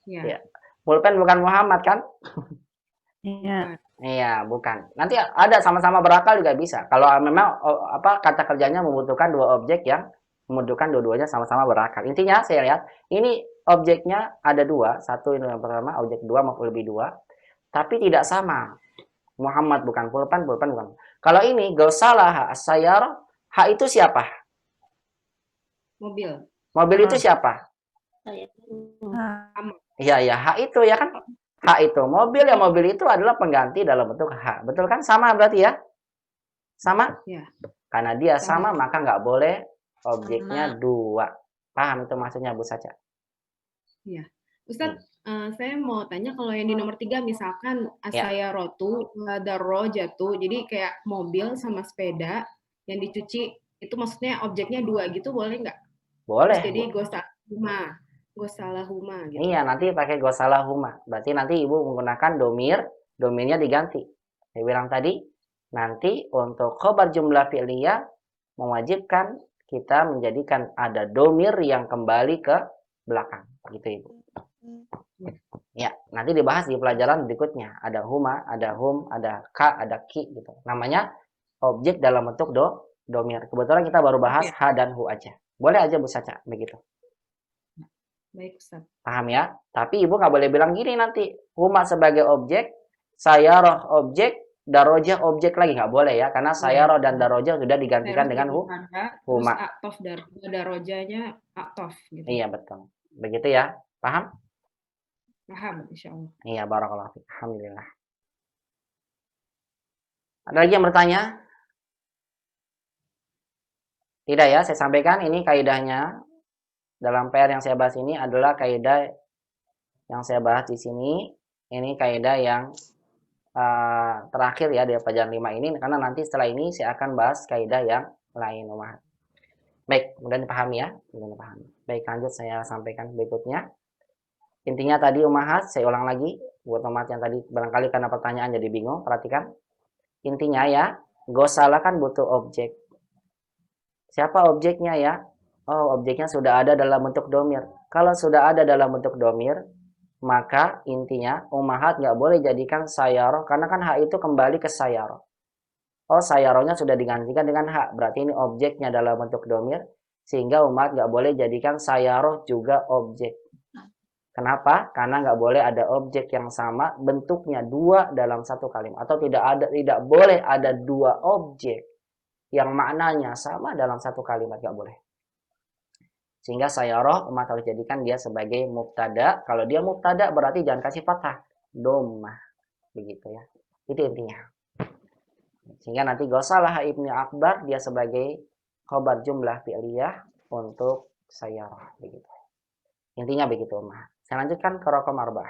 Ya. Iya. Pulpen bukan Muhammad kan? Iya. Iya, bukan. Nanti ada sama-sama berakal juga bisa. Kalau memang kata kerjanya membutuhkan dua objek yang membutuhkan dua-duanya sama-sama berakal. Intinya saya lihat ini objeknya ada dua, satu ini yang pertama objek dua maupun lebih dua, tapi tidak sama. Muhammad bukan pulpen, pulpen bukan. Kalau ini gosalah sayar, ha itu siapa? Mobil. Mobil itu siapa? Iya, ya, ha itu ya kan? Ha itu mobil, ya mobil itu adalah pengganti dalam bentuk ha. Betul kan? Sama berarti ya? Sama? Ya. Karena dia sama maka nggak boleh objeknya dua. Paham itu maksudnya Bu Saca? Iya. Ustadz, saya mau tanya kalau yang di nomor 3 misalkan asaya rotu, darrojatu, jadi kayak mobil sama sepeda yang dicuci, itu maksudnya objeknya dua gitu boleh nggak? Boleh. Terus jadi gosalahuma gitu. Iya, nanti pakai gosalahuma. Berarti nanti Ibu menggunakan domirnya diganti. Saya bilang tadi, nanti untuk khobar jumlah fi'liyah mewajibkan kita menjadikan ada domir yang kembali ke belakang. Begitu Ibu. Ya, nanti dibahas di pelajaran berikutnya. Ada huma, ada hum, ada ka, ada ki gitu. Namanya objek dalam bentuk domir. Kebetulan kita baru bahas ha dan hu aja. Boleh aja Bu Saca, begitu. Baik, Ustaz. Paham ya? Tapi Ibu nggak boleh bilang gini nanti. Huma sebagai objek, sayaroh objek, darojah objek lagi. Nggak boleh ya. Karena sayaroh dan darojah sudah digantikan dengan huma. Terus atof darojahnya atof. Gitu. Iya, betul. Begitu ya. Paham? Paham, insya Allah. Iya, barakallahu fiik. Alhamdulillah. Ada lagi yang bertanya? Tidak ya, saya sampaikan ini kaidahnya. Dalam PR yang saya bahas ini adalah kaidah yang saya bahas di sini. Ini kaidah yang terakhir ya dari pelajaran 5 ini. Karena nanti setelah ini saya akan bahas kaidah yang lain. Baik, kemudian dipahami ya. Baik, lanjut saya sampaikan berikutnya. Intinya tadi Umahat, saya ulang lagi. Buat umat yang tadi barangkali karena pertanyaan jadi bingung, perhatikan. Intinya ya, gosalah kan butuh objek. Siapa objeknya ya? Oh, objeknya sudah ada dalam bentuk domir. Kalau sudah ada dalam bentuk domir, maka intinya Umahat nggak boleh jadikan sayaroh, karena kan hak itu kembali ke sayaroh. Oh, sayarohnya sudah digantikan dengan hak, berarti ini objeknya dalam bentuk domir, sehingga Umahat nggak boleh jadikan sayaroh juga objek. Kenapa? Karena nggak boleh ada objek yang sama bentuknya dua dalam satu kalimat, atau tidak boleh ada dua objek yang maknanya sama dalam satu kalimat, nggak boleh. Sehingga sayaroh umat harus jadikan dia sebagai mubtada. Kalau dia mubtada berarti jangan kasih fathah, dhammah, begitu ya. Itu intinya. Sehingga nanti gosalah Ibnu Akbar dia sebagai khobar jumlah fi'liyah untuk sayaroh, begitu. Intinya begitu, umat. Saya lanjutkan ke raqam 4.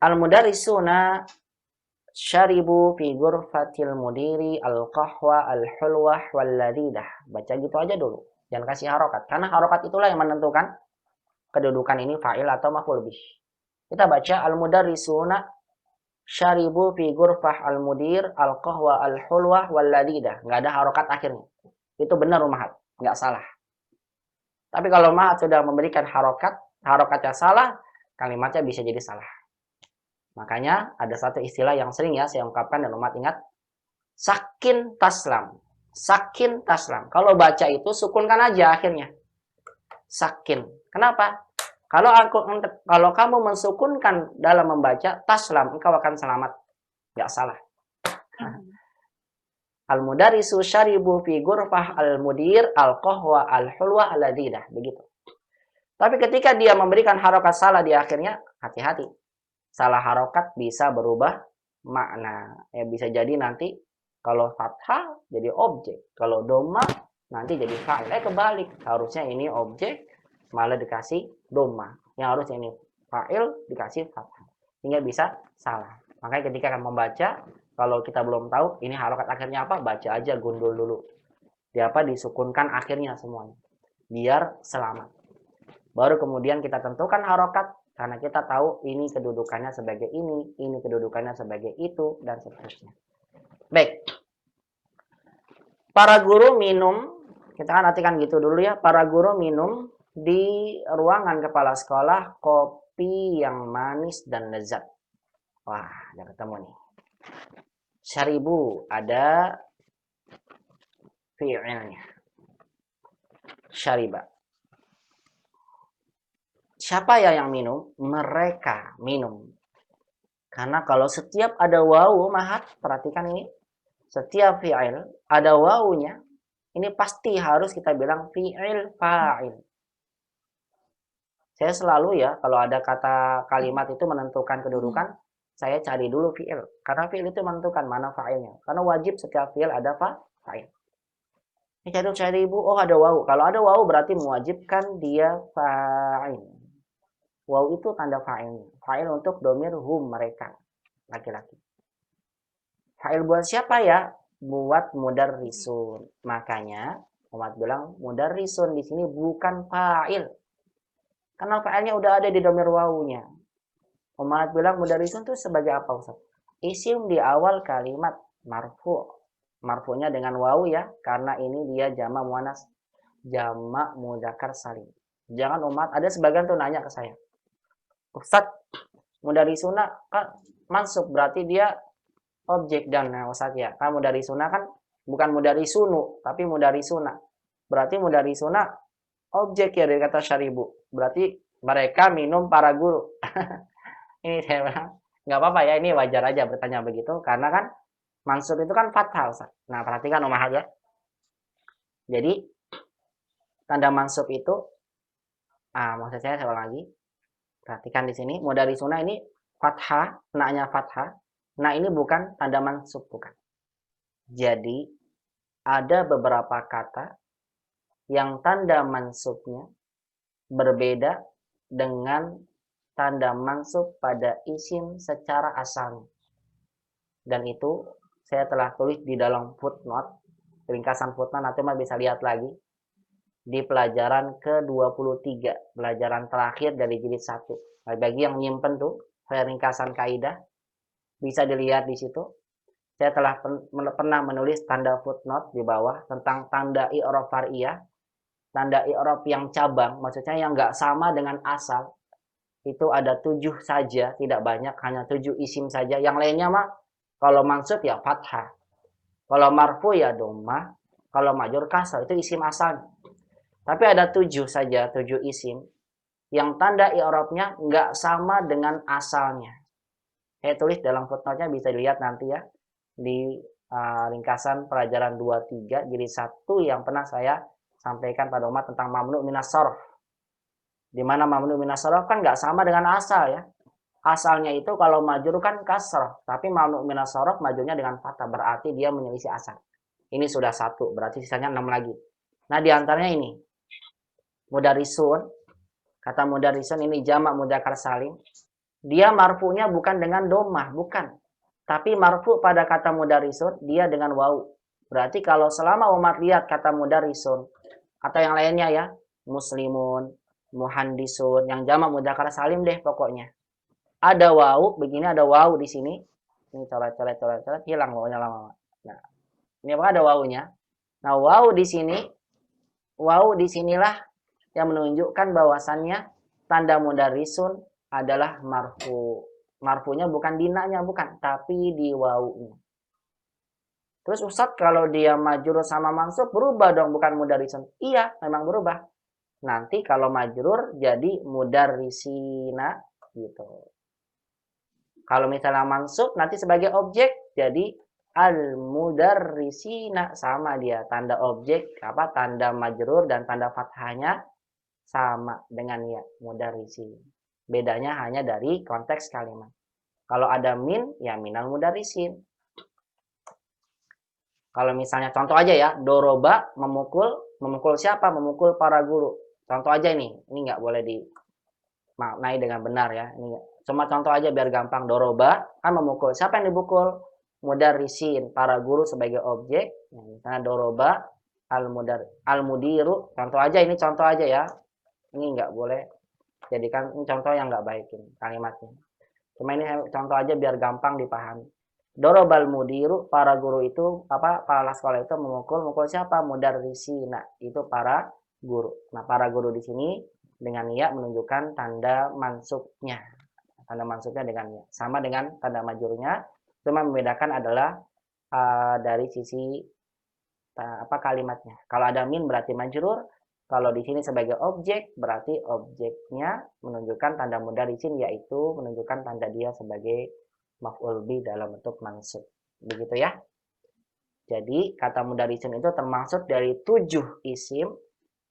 Al-mudarrisuna syaribu fi ghurfatil mudiri al-qahwa al-hulwah wal-ladidah. Baca gitu aja dulu. Jangan kasih harokat. Karena harokat itulah yang menentukan kedudukan ini fa'il atau maf'ul bih. Kita baca al-mudarrisuna syaribu fi ghurfah al-mudir al-qahwa al-hulwah wal-ladidah. Nggak ada harokat akhirnya. Itu benar umahat. Nggak salah. Tapi kalau umahat sudah memberikan harokatnya salah, kalimatnya bisa jadi salah. Makanya ada satu istilah yang sering ya saya ungkapkan dan umat ingat. Sakin taslam. Sakin taslam. Kalau baca itu sukunkan aja akhirnya. Sakin. Kenapa? Kalau kamu mensukunkan dalam membaca taslam, engkau akan selamat. Nggak salah. Al-mudarrisu syaribu fi ghurfah al-mudir al-qahwa al-hulwa al-ladidah. Begitu. Tapi ketika dia memberikan harokat salah di akhirnya, hati-hati. Salah harokat bisa berubah makna. Ya, bisa jadi nanti kalau fathah jadi objek. Kalau doma nanti jadi fa'il. Kebalik. Harusnya ini objek. malah dikasih doma. Yang harus ini fa'il dikasih fathah. Sehingga bisa salah. Makanya ketika akan membaca, kalau kita belum tahu ini harokat akhirnya apa, baca aja gundul dulu. Disukunkan akhirnya semuanya. Biar selamat. Baru kemudian kita tentukan harokat, karena kita tahu ini kedudukannya sebagai ini kedudukannya sebagai itu, dan seterusnya. Baik. Para guru minum, kita kan artikan gitu dulu ya. Para guru minum di ruangan kepala sekolah kopi yang manis dan lezat. Wah, udah ketemu nih. Syaribu ada fi'ilnya. Syariba. Siapa ya yang minum? Mereka minum. Karena kalau setiap ada wawu, mahat, perhatikan ini. Setiap fi'il ada wawunya, ini pasti harus kita bilang fi'il fa'il. Saya selalu ya, kalau ada kata kalimat itu menentukan kedudukan, saya cari dulu fi'il. Karena fi'il itu menentukan mana fa'ilnya. Karena wajib setiap fi'il ada fa'il. Ini cari ibu, oh ada wawu. Kalau ada wawu berarti mewajibkan dia fa'il. Wawu itu tanda fa'ilnya. Fa'il untuk domir hum, mereka. Laki-laki. Fa'il buat siapa ya? Buat mudarrisun. Makanya Muhammad bilang mudarrisun di sini bukan fa'il. Karena fa'ilnya udah ada di domir wawunya. Muhammad bilang mudarrisun itu sebagai apa, Ustaz? Isim di awal kalimat marfu'. Marfu'nya dengan wawu ya, karena ini dia jamak muannas, jamak mudzakkar salim. Jangan umat, ada sebagian tuh nanya ke saya. Ustaz, mudarrisuna kan mansub, berarti dia objek dan Ustaz ya. Kan mudarrisuna kan bukan mudarrisunu, tapi mudarrisuna. Berarti mudarrisuna objek ya dari kata syaribu. Berarti mereka minum para guru. Ini saya bilang, nggak apa-apa ya, ini wajar aja bertanya begitu. Karena kan mansub itu kan fathah, Ustaz. Nah, perhatikan Umar ya. Jadi, tanda mansub itu, maksud saya lagi. Perhatikan di sini, mudarrisuna ini fathah, na-nya fathah. Nah, ini bukan tanda mansub, bukan. Jadi, ada beberapa kata yang tanda mansubnya berbeda dengan tanda mansub pada isim secara asalnya. Dan itu saya telah tulis di dalam footnote, ringkasan footnote, nanti mas bisa lihat lagi di pelajaran ke-23, pelajaran terakhir dari jilid 1. Nah, bagi yang nyimpen tuh ringkasan kaidah, bisa dilihat di situ. Saya telah pernah menulis tanda footnote di bawah tentang tanda i'rab far'iyah. Tanda i'rab yang cabang, maksudnya yang nggak sama dengan asal. Itu ada 7 saja, tidak banyak, hanya 7 isim saja. Yang lainnya mah, kalau mansub ya fathah. Kalau marfu ya dhammah. Kalau majrur kasrah, itu isim asal. Tapi ada 7 saja, 7 isim. Yang tanda i'rabnya nggak sama dengan asalnya. Saya tulis dalam footnote-nya, bisa dilihat nanti ya. Di ringkasan pelajaran 23, jilid 1 yang pernah saya sampaikan pada umat tentang mamnu minas sarf. Di mana mamnu minas sarf kan nggak sama dengan asal ya. Asalnya itu kalau majrur kan kasrah, tapi mamnu minas sarf majrurnya dengan fathah, berarti dia menyelisih asal. Ini sudah 1, berarti sisanya 6 lagi. Nah, di antaranya ini. Mudarrisun, kata mudarrisun ini jamak mudzakkar salim. Dia marfu'nya bukan dengan dhammah, bukan. Tapi marfu' pada kata mudarrisun dia dengan wawu. Berarti kalau selama umat lihat kata mudarrisun atau yang lainnya ya, muslimun, muhandisun, yang jamak mudzakkar salim deh pokoknya. Ada wawu, begini ada wawu di sini. Ini coret, hilang wawunya lama-lama. Nah, ini apa ada wawunya? Nah, wawu di sinilah yang menunjukkan bahwasannya tanda mudarrisun adalah marfu. Marfunya bukan dinanya, bukan, tapi di wawunya. Terus Ustadz, kalau dia majrur sama mansub berubah dong, bukan mudarrisun. Iya, memang berubah. Nanti kalau majrur jadi mudarrisina gitu. Kalau misalnya mansub nanti sebagai objek jadi al-mudarrisina, sama dia tanda objek apa tanda majrur dan tanda fathahnya sama dengan ya mudarrisin. Bedanya hanya dari konteks kalimat. Kalau ada min, ya minal mudarrisin. Kalau misalnya contoh aja ya, doroba memukul siapa? Memukul para guru. Contoh aja ini nggak boleh dimaknai dengan benar ya. Ini cuma contoh aja biar gampang. Doroba kan memukul. Siapa yang dipukul? Mudarrisin, para guru sebagai objek. Misalnya doroba al-mudiru. Contoh aja, ini contoh aja ya. Ini nggak boleh jadikan ini contoh yang nggak baik ini kalimatnya. Cuma ini contoh aja biar gampang dipahami. Dorobal mudiru, para guru itu para sekolah itu mukul siapa? Mudarrisina, itu para guru. Nah, para guru di sini dengan ya menunjukkan tanda mansubnya. Tanda mansubnya dengan ya. Sama dengan tanda majurnya, cuma membedakan adalah dari sisi kalimatnya. Kalau ada min berarti majrur, kalau di sini sebagai objek berarti objeknya menunjukkan tanda mudarisin, yaitu menunjukkan tanda dia sebagai maf'ul bi dalam bentuk mansub. Begitu ya. Jadi kata mudarisin itu termasuk dari 7 isim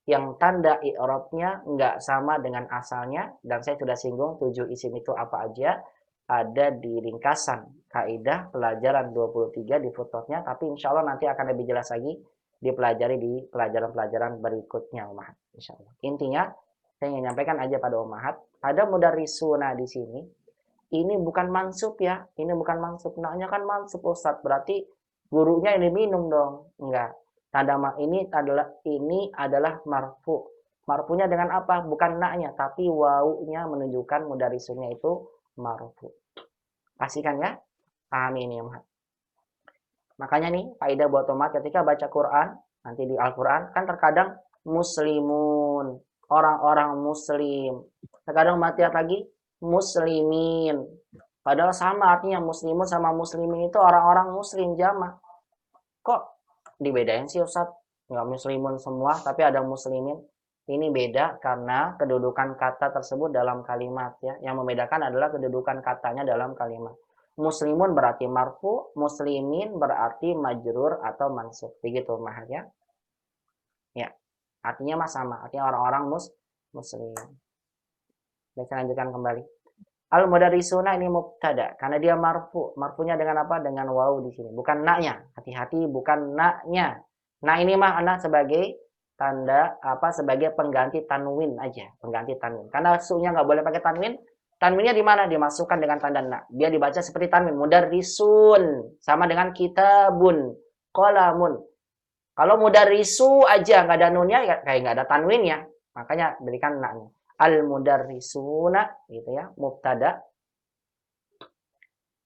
yang tanda i'rabnya nggak sama dengan asalnya, dan saya sudah singgung 7 isim itu apa aja. Ada di ringkasan kaidah pelajaran 23 di footnote-nya, tapi insya Allah nanti akan lebih jelas lagi dipelajari di pelajaran-pelajaran berikutnya Ummahat, insya Allah. Intinya saya ingin menyampaikan aja pada Ummahat, ada mudarrisuna di sini. Ini bukan mansub ya, ini bukan mansub. Naknya kan mansub Ustadz, berarti gurunya ini minum dong. Enggak. Tanda ini adalah marfu. Marfunya dengan apa? Bukan naknya, tapi wawunya menunjukkan mudarrisunnya itu marfu. Pastikan ya, pahami ini Ummahat. Makanya nih, faedah buat umat ketika baca Quran, nanti di Al-Quran, kan terkadang muslimun, orang-orang muslim. Terkadang matiat lagi, muslimin. Padahal sama artinya muslimun sama muslimin itu orang-orang muslim jamaah. Kok dibedain sih Ustaz? Nggak muslimun semua, tapi ada muslimin. Ini beda karena kedudukan kata tersebut dalam kalimat ya. Yang membedakan adalah kedudukan katanya dalam kalimat. Muslimun berarti marfu, muslimin berarti majrur atau mansub. Begitu Ummahat ya. Ya. Artinya sama, artinya orang-orang muslim. Baik, saya lanjutkan kembali. Al-mudarrisuna ini mubtada karena dia marfu. Marfunya dengan apa? Dengan waw di sini. Bukan naknya. Hati-hati, bukan naknya. Nah, ini mah anak sebagai tanda sebagai pengganti tanwin aja, pengganti tanwin. Karena su-nya nggak boleh pakai tanwin. Tanwinnya di mana? Dimasukkan dengan tanda na. Dia dibaca seperti tanwin. Mudarrisun sama dengan kitabun, qalamun. Kalau mudarrisu aja nggak ada nunnya, kayak nggak ada tanwinnya. Makanya berikan na-nya. Al-mudarrisuna gitu ya, mubtada.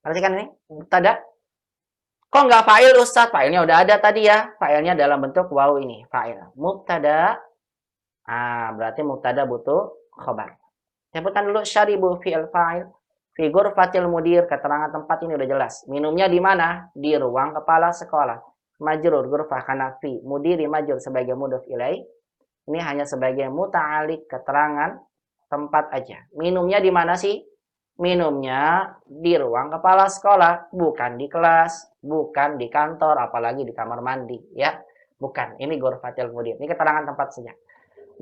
Perhatikan ini, mubtada. Kok nggak fa'il Ustaz? Fa'ilnya udah ada tadi ya. Fa'ilnya dalam bentuk waw ini, fa'il. Mubtada. Berarti mubtada butuh khabar. Sebutkan dulu syaribu fi'il fa'il. Fi ghurfatil mudir, keterangan tempat ini udah jelas. Minumnya di mana? Di ruang kepala sekolah. Majrur ghurfah kana fi, mudiri majrur sebagai mudhof ilaih. Ini hanya sebagai muta'alik, keterangan tempat aja. Minumnya di mana sih? Minumnya di ruang kepala sekolah, bukan di kelas, bukan di kantor, apalagi di kamar mandi, ya. Bukan, ini ghurfatil mudir. Ini keterangan tempat saja.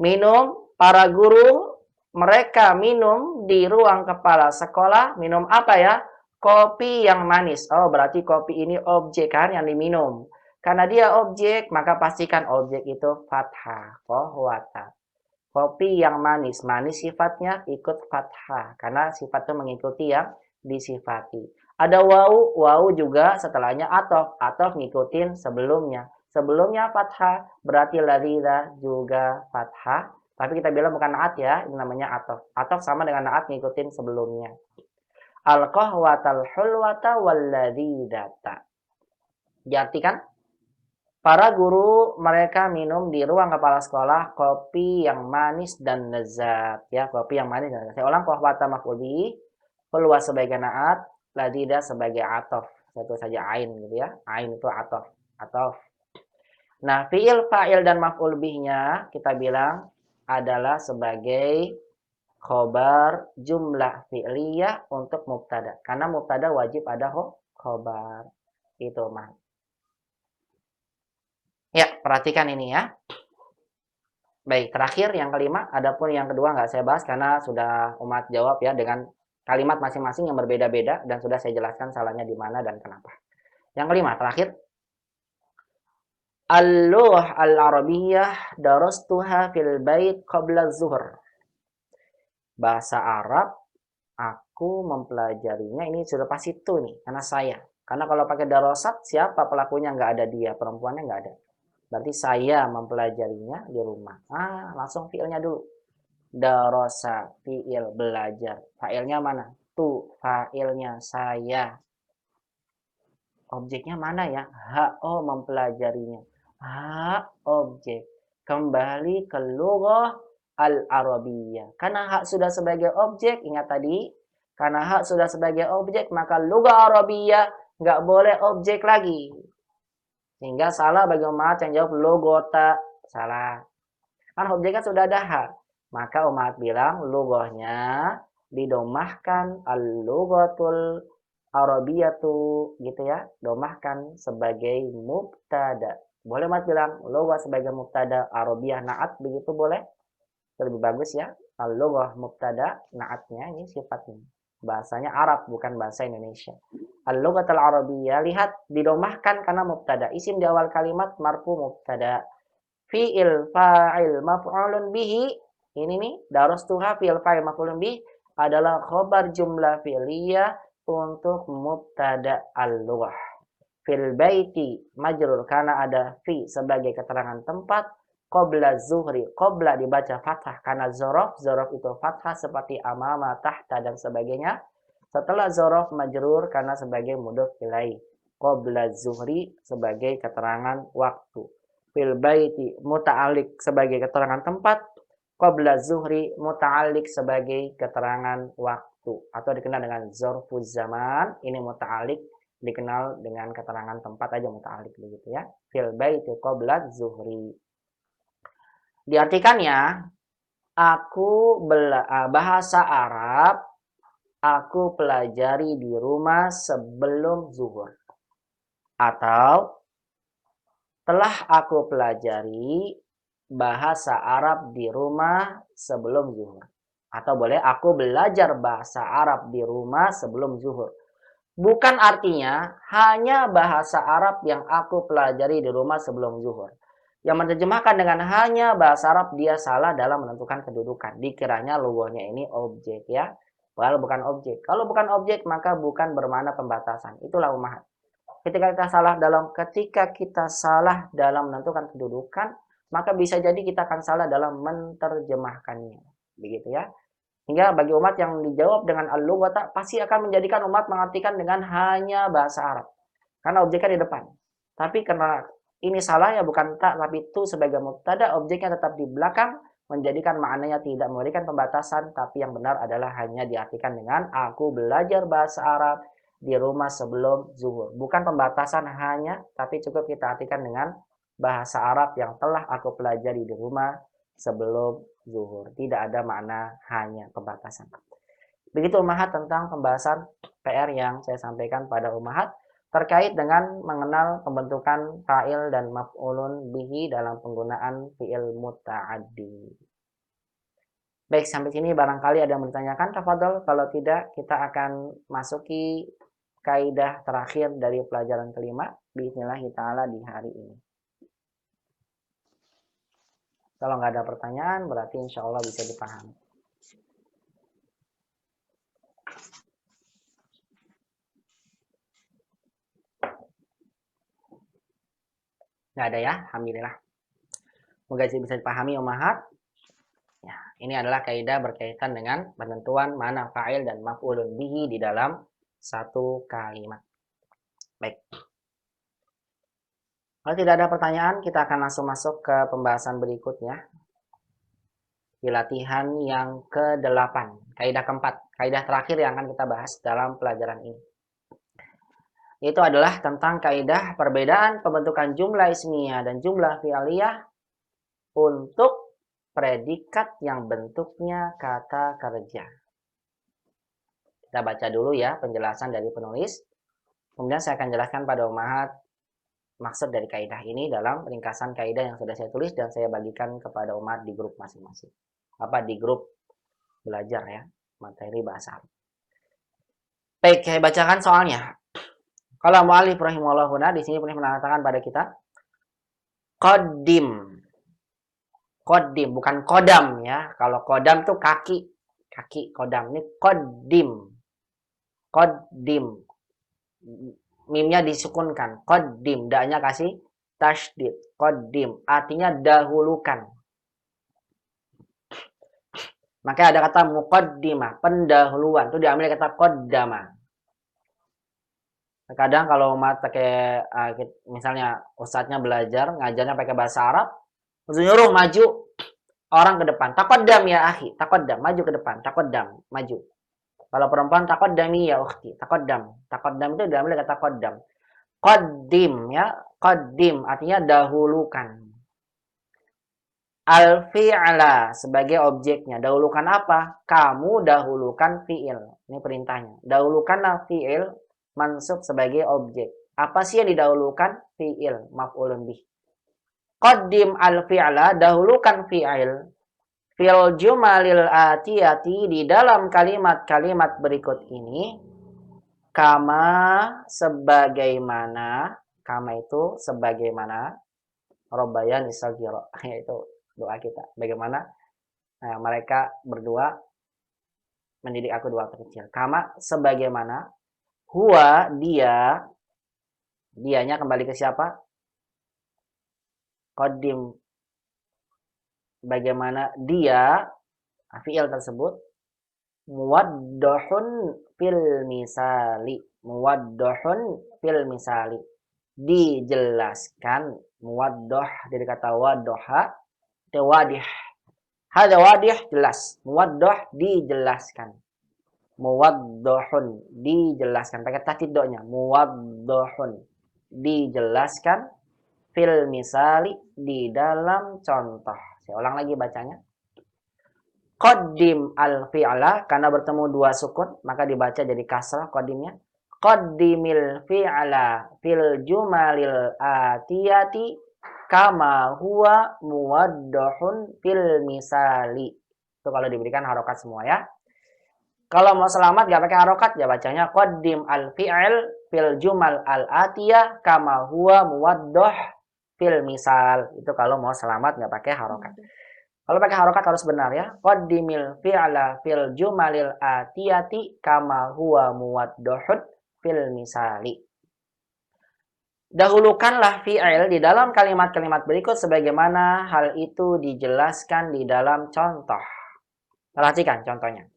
Minum, para guru mereka minum di ruang kepala sekolah. Minum apa ya? Kopi yang manis. Oh, berarti kopi ini objek kan yang diminum. Karena dia objek, maka pastikan objek itu fathah. Kohwata. Kopi yang manis. Manis sifatnya ikut fathah. Karena sifat itu mengikuti yang disifati. Ada wawu. Wawu juga setelahnya atof. Atof ngikutin sebelumnya. Sebelumnya fathah. Berarti ladhidah juga fathah. Tapi kita bilang bukan naat ya. Ini namanya atof. Atof sama dengan naat ngikutin sebelumnya. Al-qahwatal hulwata walladhidata. Diartikan? Para guru mereka minum di ruang kepala sekolah kopi yang manis dan lezat. Ya, kopi yang manis dan lezat. Saya ulang, qahwata maf'ul bihi, hulwa sebagai naat, ladida sebagai atof. Satu saja ain gitu ya. Ain itu atof. Atof. Nah, fi'il, fa'il dan maf'ul bihnya kita bilang adalah sebagai khobar jumlah fi'liyah untuk mubtada. Karena mubtada wajib ada khobar. Itu mah. Ya, perhatikan ini ya. Baik, terakhir yang kelima, adapun yang kedua nggak saya bahas karena sudah umat jawab ya dengan kalimat masing-masing yang berbeda-beda dan sudah saya jelaskan salahnya di mana dan kenapa. Yang kelima, terakhir. Al-lughah al-arabiyyah darastuha fil bait qabla zuhur. Bahasa Arab aku mempelajarinya, ini sudah pasti tuh nih, karena saya. Karena kalau pakai darasat, siapa pelakunya? Nggak ada dia, perempuannya nggak ada. Berarti saya mempelajarinya di rumah. Langsung fiilnya dulu. Darasa, fiil, belajar. Fa'ilnya mana? Tu, fa'ilnya saya. Objeknya mana ya? Mempelajarinya. Objek. Kembali ke lughah al-arabiyyah. Karena hak sudah sebagai objek, ingat tadi. Karena hak sudah sebagai objek, maka lughah arabiyyah nggak boleh objek lagi. Sehingga salah bagi umat yang jawab logota. Salah. Kan objeknya sudah ada hak. Maka umat bilang lughahnya didomahkan al-lughatul arabiyatu gitu ya, domahkan sebagai mubtada. Boleh umat bilang lughah sebagai mubtada, arabiyah naat, begitu boleh? Lebih bagus ya, al-lughah mubtada, naatnya ini sifatnya. Bahasanya Arab bukan bahasa Indonesia. Al-lughatul arabiyah, lihat didomahkan karena mubtada. Isim di awal kalimat marfu mubtada. Fi'il fa'il maf'ulun bihi, ini nih darastuha fi'il fa'il maf'ulun bihi adalah khobar jumlah fi'liyah untuk mubtada al-lughah. Fil baiti majrur karena ada fi sebagai keterangan tempat. Qabla zuhri, qabla dibaca fathah karena zorof itu fathah seperti amama, tahta dan sebagainya. Setelah zorof majrur karena sebagai mudhof ilaih. Qabla zuhri sebagai keterangan waktu. Fil baiti muta'alik sebagai keterangan tempat. Qabla zuhri muta'alik sebagai keterangan waktu atau dikenal dengan zorfuz zaman. Ini muta'alik dikenal dengan keterangan tempat aja, muta'alik begitu ya. Fil baiti qabla zuhri. Diartikannya, bahasa Arab aku pelajari di rumah sebelum zuhur. Atau telah aku pelajari bahasa Arab di rumah sebelum zuhur. Atau boleh aku belajar bahasa Arab di rumah sebelum zuhur. Bukan artinya hanya bahasa Arab yang aku pelajari di rumah sebelum zuhur. Yang menerjemahkan dengan hanya bahasa Arab dia salah dalam menentukan kedudukan. Dikiranya lughahnya ini objek ya. Padahal bukan objek. Kalau bukan objek maka bukan bermakna pembatasan. Itulah ummahat. Ketika kita salah dalam menentukan kedudukan, maka bisa jadi kita akan salah dalam menerjemahkannya. Begitu ya. Hingga bagi umat yang dijawab dengan al-lughata pasti akan menjadikan umat mengartikan dengan hanya bahasa Arab. Karena objeknya di depan. Tapi karena ini salah ya, bukan tak tapi tu sebagai mubtada, objeknya tetap di belakang, menjadikan maknanya tidak memberikan pembatasan, tapi yang benar adalah hanya diartikan dengan aku belajar bahasa Arab di rumah sebelum zuhur. Bukan pembatasan hanya, tapi cukup kita artikan dengan bahasa Arab yang telah aku pelajari di rumah sebelum zuhur. Tidak ada makna hanya pembatasan. Begitu ummahat tentang pembahasan PR yang saya sampaikan pada ummahat terkait dengan mengenal pembentukan fa'il dan maf'ulun bihi dalam penggunaan fi'il muta'addi. Baik, sampai sini barangkali ada yang bertanyakan, tafadhol. Kalau tidak, kita akan masuki kaidah terakhir dari pelajaran kelima bismillah ta'ala di hari ini. Kalau nggak ada pertanyaan, berarti insya Allah bisa dipahami. Nggak ada ya, alhamdulillah. Semoga bisa dipahami ummahat. Ya, ini adalah kaidah berkaitan dengan penentuan mana fa'il dan maf'ulun bihi di dalam satu kalimat. Baik. Kalau tidak ada pertanyaan, kita akan langsung masuk ke pembahasan berikutnya. Di latihan yang ke-8, kaidah keempat, kaidah terakhir yang akan kita bahas dalam pelajaran ini. Itu adalah tentang kaidah perbedaan pembentukan jumlah ismiyah dan jumlah fi'aliyah untuk predikat yang bentuknya kata kerja. Kita baca dulu ya penjelasan dari penulis. Kemudian saya akan jelaskan pada ummahat maksud dari kaidah ini dalam ringkasan kaidah yang sudah saya tulis dan saya bagikan kepada umat di grup masing-masing. Di grup belajar ya, materi bahasa Arab. Baik, saya bacakan soalnya. Kalau mu'allif rahimahullah di sini pernah mengatakan pada kita, Qaddim. Qaddim bukan kodam ya. Kalau kodam tuh kaki. Kaki kodam. Ini qaddim. Qaddim. Mimnya disukunkan. Qaddim. Da-nya kasih tasydid. Qaddim. Artinya dahulukan. Maka ada kata muqaddimah. Pendahuluan. Itu diambil kata qaddama. Kadang kalau umat pakai misalnya ustadznya belajar ngajarnya pakai bahasa Arab, nyuruh maju orang ke depan. Taqaddam ya akhi, taqaddam, maju ke depan, taqaddam, maju. Kalau perempuan taqaddami ya ukhti, taqaddam. Taqaddam itu diambil kata qaddam. Qaddim ya, qaddim artinya dahulukan. Al-fi'la sebagai objeknya. Dahulukan apa? Kamu dahulukan fi'il. Ini perintahnya. Dahulukanlah fi'il mansub sebagai objek. Apa sih yang didahulukan? Fi'il, maf'ulun bih. Qaddim al-fi'la, dahulukan fi'il. Fil jumalil atiyati, di dalam kalimat-kalimat berikut ini. Kama sebagaimana. Kama itu sebagaimana. Robbayani saghira. Yaitu doa kita. Bagaimana mereka berdua mendidik aku dua kecil. Kama sebagaimana. Huwa dia. Dianya kembali ke siapa? Qaddim. Bagaimana dia. Fi'il tersebut. Muwaddahun fil misali. Muwaddahun fil misali. Dijelaskan. Muwaddah dari kata waddoha. Wadih. Hada wadih jelas. Muwaddah dijelaskan. Muwaddahun dijelaskan. Pakai tatidoknya. Muwaddahun dijelaskan. Fil misali di dalam contoh. Saya ulang lagi bacanya. Qaddim al-fi'la karena bertemu dua sukun maka dibaca jadi kasrah qaddimnya. Qaddimil fi'la fil jumalil atiyati kama huwa muwaddahun fil misali. Itu kalau diberikan harokat semua ya. Kalau mau selamat gak pakai harokat ya bacanya qaddim al-fi'l fil jumal al-atiyah kama huwa muwaddah fil misal. Itu kalau mau selamat gak pakai harokat. Kalau pakai harokat harus benar ya. Qaddimil fi'la fil jumalil atiyati kama huwa muwaddahun fil misali. Dahulukanlah fi'il di dalam kalimat-kalimat berikut sebagaimana hal itu dijelaskan di dalam contoh. Perhatikan contohnya.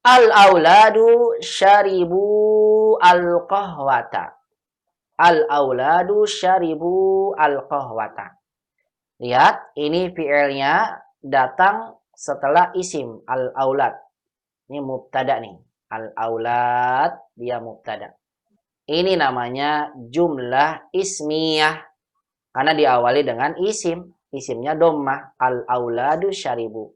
Al-auladu syaribu al-qahwata. Al-auladu syaribu al-qahwata. Lihat, ini fi'ilnya datang setelah isim al-aulad. Ini mubtada nih. Al-aulad dia mubtada. Ini namanya jumlah ismiyah. Karena diawali dengan isim. Isimnya dhammah. Al-auladu syaribu.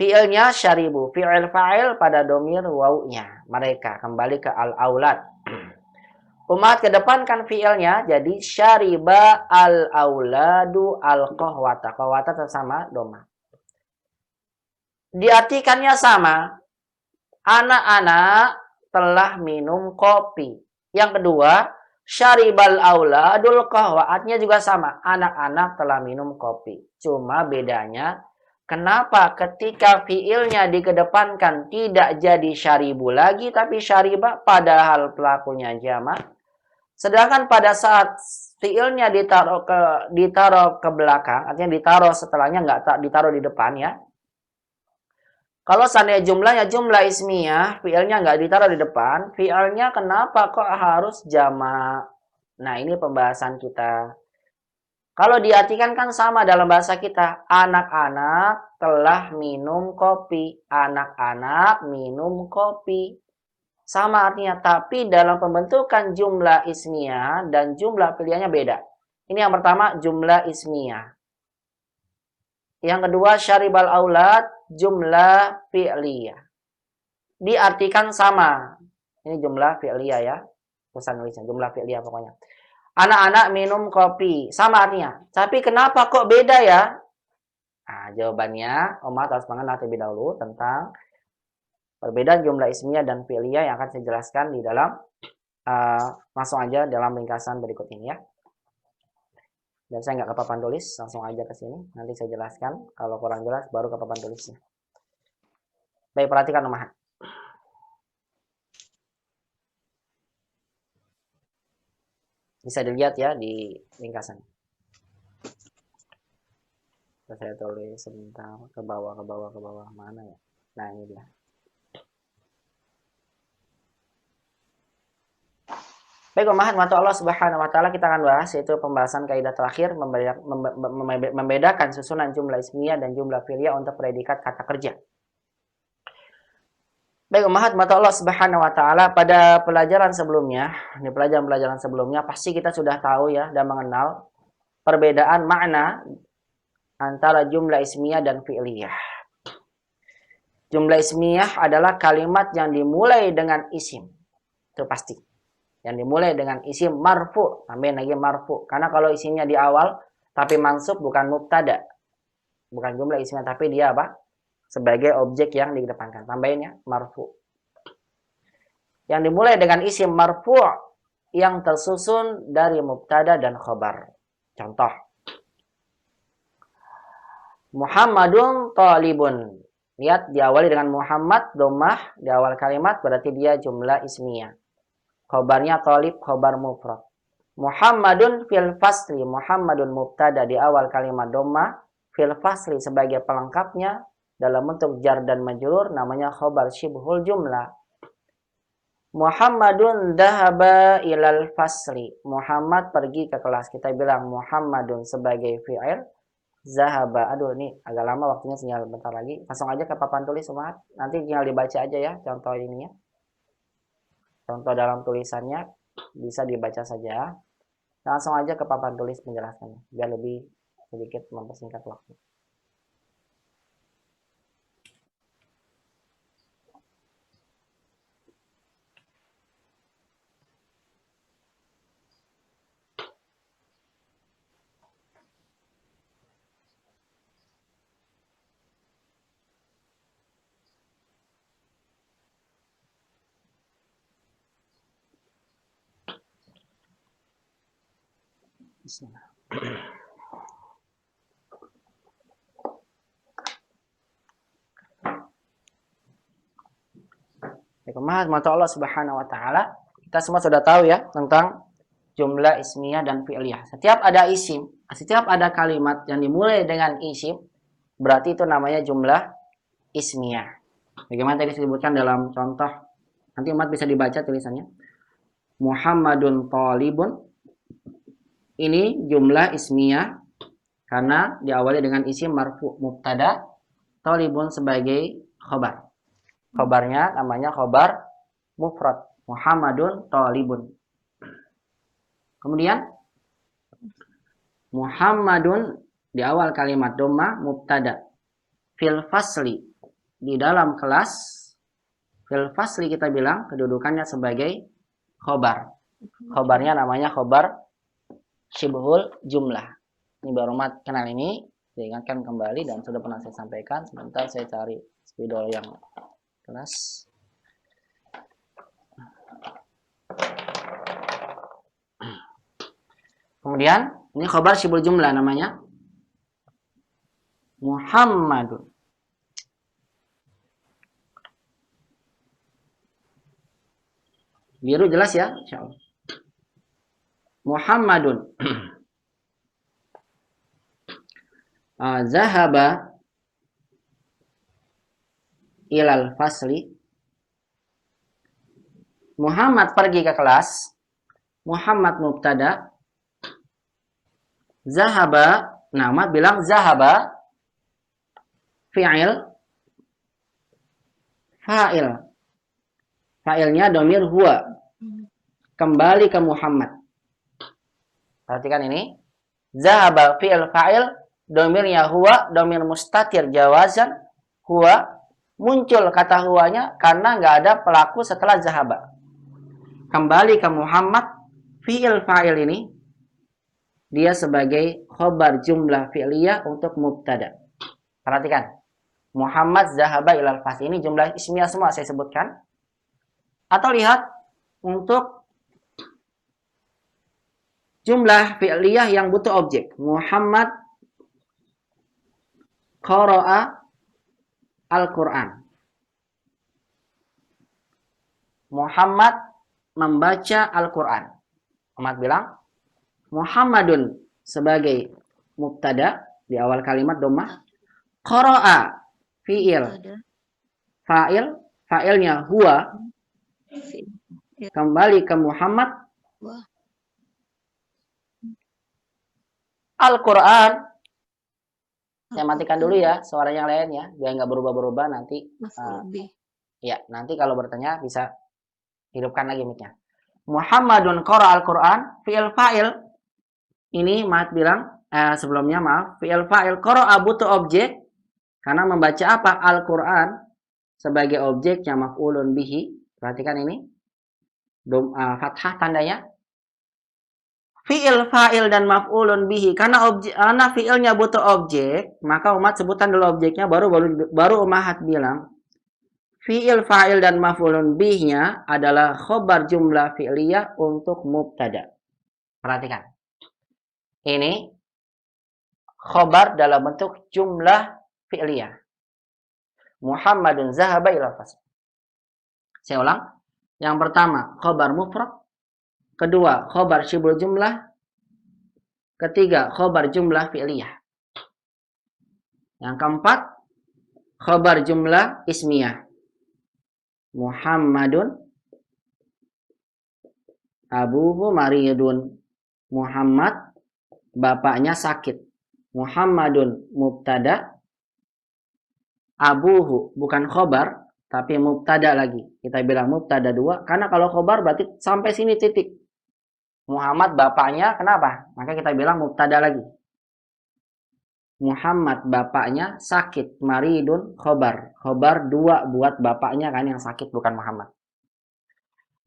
Fi'ilnya syaribu. Fi'il fa'il pada domir wawunya. Mereka kembali ke al-aulad. Umat kedepankan fi'ilnya. Jadi syariba al-auladu al-qahwata. Qahwata sama dhammah. Diartikannya sama. Anak-anak telah minum kopi. Yang kedua, syaribal auladul qahwa. Artinya juga sama. Anak-anak telah minum kopi. Cuma bedanya, kenapa ketika fiilnya dikedepankan tidak jadi syaribu lagi, tapi syariba padahal pelakunya jamak. Sedangkan pada saat fiilnya ditaruh ke belakang, artinya ditaruh setelahnya, nggak ditaruh di depan ya. Kalau seandainya jumlahnya jumlah ismiyah, fi'ilnya nggak ditaruh di depan, fi'ilnya kenapa kok harus jamak? Nah, ini pembahasan kita. Kalau diartikan kan sama dalam bahasa kita. Anak-anak telah minum kopi. Anak-anak minum kopi. Sama artinya, tapi dalam pembentukan jumlah ismiyah dan jumlah pilihannya beda. Ini yang pertama, jumlah ismiyah. Yang kedua, syaribal aulad, jumlah fi'liyah. Diartikan sama. Ini jumlah fi'liyah ya. Tulisan nulisnya, jumlah fi'liyah pokoknya. Anak-anak minum kopi. Sama artinya. Tapi kenapa kok beda ya? Nah, jawabannya, umat harus mengenal terlebih dahulu tentang perbedaan jumlah ismiyah dan fi'liyah yang akan saya jelaskan di dalam langsung aja dalam ringkasan berikut ini ya. Dan saya nggak ke papan tulis, langsung aja ke sini. Nanti saya jelaskan. Kalau kurang jelas, baru ke papan tulisnya. Baik, perhatikan Umahat. Bisa dilihat ya di ringkasan. Saya tulis sebentar ke bawah. Mana ya? Nah, ini dia. Baik, Umahat, mata Allah Subhanahu wa taala kita akan bahas yaitu pembahasan kaidah terakhir membedakan susunan jumlah ismiyah dan jumlah fi'liyah untuk predikat kata kerja. Baik, Umahat, mata Allah Subhanahu wa taala, pada pelajaran sebelumnya, di pelajaran sebelumnya pasti kita sudah tahu ya dan mengenal perbedaan makna antara jumlah ismiyah dan fi'liyah. Jumlah ismiyah adalah kalimat yang dimulai dengan isim. Itu pasti. Yang dimulai dengan isim marfu, tambahin lagi marfu. Karena kalau isimnya di awal tapi mansub bukan mubtada. Bukan jumlah isimnya tapi dia apa? Sebagai objek yang dikedepankan. Tambahin ya, marfu. Yang dimulai dengan isim marfu yang tersusun dari mubtada dan khobar. Contoh. Muhammadun talibun. Lihat diawali dengan Muhammad, dhammah di awal kalimat berarti dia jumlah ismiyah. Khobarnya talib, khobar mufrad. Muhammadun fil fasli. Muhammadun mubtada di awal kalimat dhammah. Fil fasli sebagai pelengkapnya dalam bentuk jar dan majrur namanya khobar syibhul jumlah. Muhammadun dhahaba ilal fasli. Muhammad pergi ke kelas. Kita bilang Muhammadun sebagai fi'il. Zahaba. Aduh, ini agak lama waktunya, sinyal bentar lagi. Langsung aja ke papan tulis, Umat. Nanti tinggal dibaca aja ya contoh ini ya. Contoh dalam tulisannya bisa dibaca saja. Langsung aja ke papan tulis penjelasannya biar lebih sedikit mempersingkat waktu. Bismillah. Mata Allah Subhanahu wa taala, kita semua sudah tahu ya tentang jumlah ismiyah dan fi'liyah. Setiap ada isim, setiap ada kalimat yang dimulai dengan isim, berarti itu namanya jumlah ismiyah. Bagaimana tadi disebutkan dalam contoh, nanti umat bisa dibaca tulisannya. Muhammadun talibun. Ini jumlah ismiyah karena diawali dengan isim marfu mubtada, talibun sebagai khobar. Khobarnya namanya khobar mufrad. Muhammadun talibun. Kemudian Muhammadun di awal kalimat dhammah mubtada. Fil fasli di dalam kelas. Fil fasli kita bilang kedudukannya sebagai khobar. Khobarnya namanya khobar syibhul jumlah. Ini baru mat kenal ini, diingatkan kembali dan sudah pernah saya sampaikan. Sebentar saya cari spidol yang kelas. Kemudian ini khobar syibhul jumlah namanya Muhammadun. Biru jelas ya, insyaallah. Muhammadun. Zahaba ilal fasli. Muhammad pergi ke kelas. Muhammad mubtada. Zahaba, nama bilang zahaba fi'il fa'il. Fa'ilnya domir huwa. Kembali ke Muhammad. Perhatikan ini. Zahaba fi'il fa'il, domirnya huwa, domir mustatir jawazan, huwa, muncul kata huwanya karena nggak ada pelaku setelah zahaba. Kembali ke Muhammad, fi'il fa'il ini, dia sebagai khobar jumlah fi'liyah untuk mubtada. Perhatikan. Muhammad zahaba ilal fasli, ini jumlah ismiyah semua saya sebutkan. Atau lihat, untuk jumlah fi'liyah yang butuh objek. Muhammad qara'a Al-Quran. Muhammad membaca Al-Quran. Muhammad bilang, Muhammadun sebagai mubtada di awal kalimat dhammah. Qara'a fi'il. Fa'ilnya huwa. Kembali ke Muhammad. Al-Quran. Saya matikan dulu ya suara yang lain ya, biar nggak berubah-berubah nanti. Ya, nanti kalau bertanya bisa hidupkan lagi mic-nya. Muhammadun qara al-Quran, fi'il fa'il. Ini Mat bilang, sebelumnya maaf, fi'il fa'il qara'a butuh objek, karena membaca apa? Al-Quran sebagai objeknya maf'ulun bihi. Perhatikan ini. Fathah tandanya. Fi'il fa'il dan maf'ulun bihi, karena fi'ilnya butuh objek, maka umat sebutan dulu objeknya, baru umat bilang fi'il fa'il dan maf'ulun bihnya adalah khobar jumlah fi'liyah untuk mubtada. Perhatikan. Ini khobar dalam bentuk jumlah fi'liyah. Muhammadun zahaba ila fasl. Saya ulang. Yang pertama khobar mufrad. Kedua, khobar syibul jumlah. Ketiga, khobar jumlah fi'liyah. Yang keempat, khobar jumlah ismiyah. Muhammadun abuhu maridun. Muhammad bapaknya sakit. Muhammadun mubtada. Abuhu bukan khobar, tapi mubtada lagi. Kita bilang mubtada 2, karena kalau khobar berarti sampai sini titik. Muhammad bapaknya, kenapa? Maka kita bilang mubtada lagi. Muhammad bapaknya sakit, maridun khobar. Khobar 2 buat bapaknya kan yang sakit, bukan Muhammad.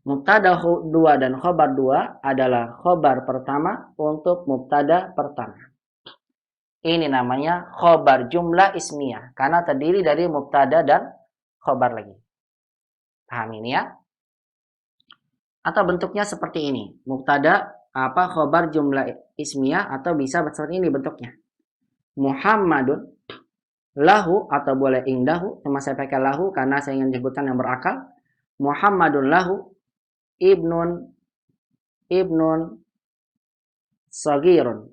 Mubtada 2 dan khobar 2 adalah khobar pertama untuk mubtada pertama. Ini namanya khobar jumlah ismiyah, karena terdiri dari mubtada dan khobar lagi. Paham ini ya? Atau bentuknya seperti ini. Mubtada khobar jumlah ismiyah, atau bisa seperti ini bentuknya. Muhammadun lahu, atau boleh indahu, cuma saya pakai lahu karena saya ingin sebutkan yang berakal. Muhammadun lahu ibnun sagirun.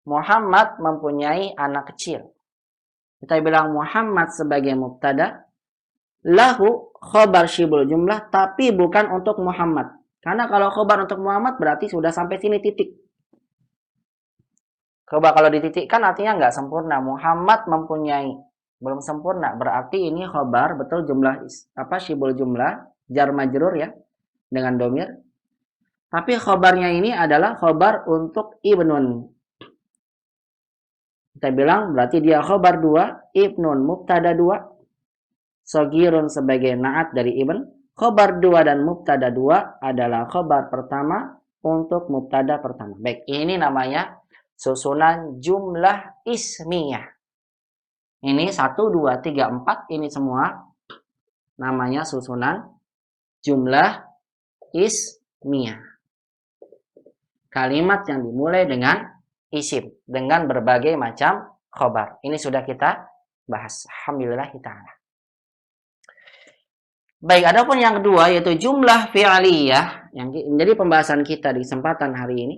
Muhammad mempunyai anak kecil. Kita bilang Muhammad sebagai mubtada, lahu khobar syibul jumlah, tapi bukan untuk Muhammad. Karena kalau khobar untuk Muhammad berarti sudah sampai sini titik. Coba kalau dititikkan artinya nggak sempurna. Muhammad mempunyai, belum sempurna. Berarti ini khobar betul jumlah syibul jumlah, jar majrur ya, dengan domir. Tapi khobarnya ini adalah khobar untuk ibnun. Kita bilang berarti dia khobar 2, ibnun mubtada 2, sagirun sebagai na'at dari ibn. Khobar 2 dan mubtada 2 adalah khobar pertama untuk mubtada pertama. Baik, ini namanya susunan jumlah ismiyah. Ini 1, 2, 3, 4, ini semua namanya susunan jumlah ismiyah. Kalimat yang dimulai dengan isim, dengan berbagai macam khobar. Ini sudah kita bahas. Alhamdulillah ta'ala. Baik, adapun yang kedua yaitu jumlah fi'liyah yang menjadi pembahasan kita di kesempatan hari ini.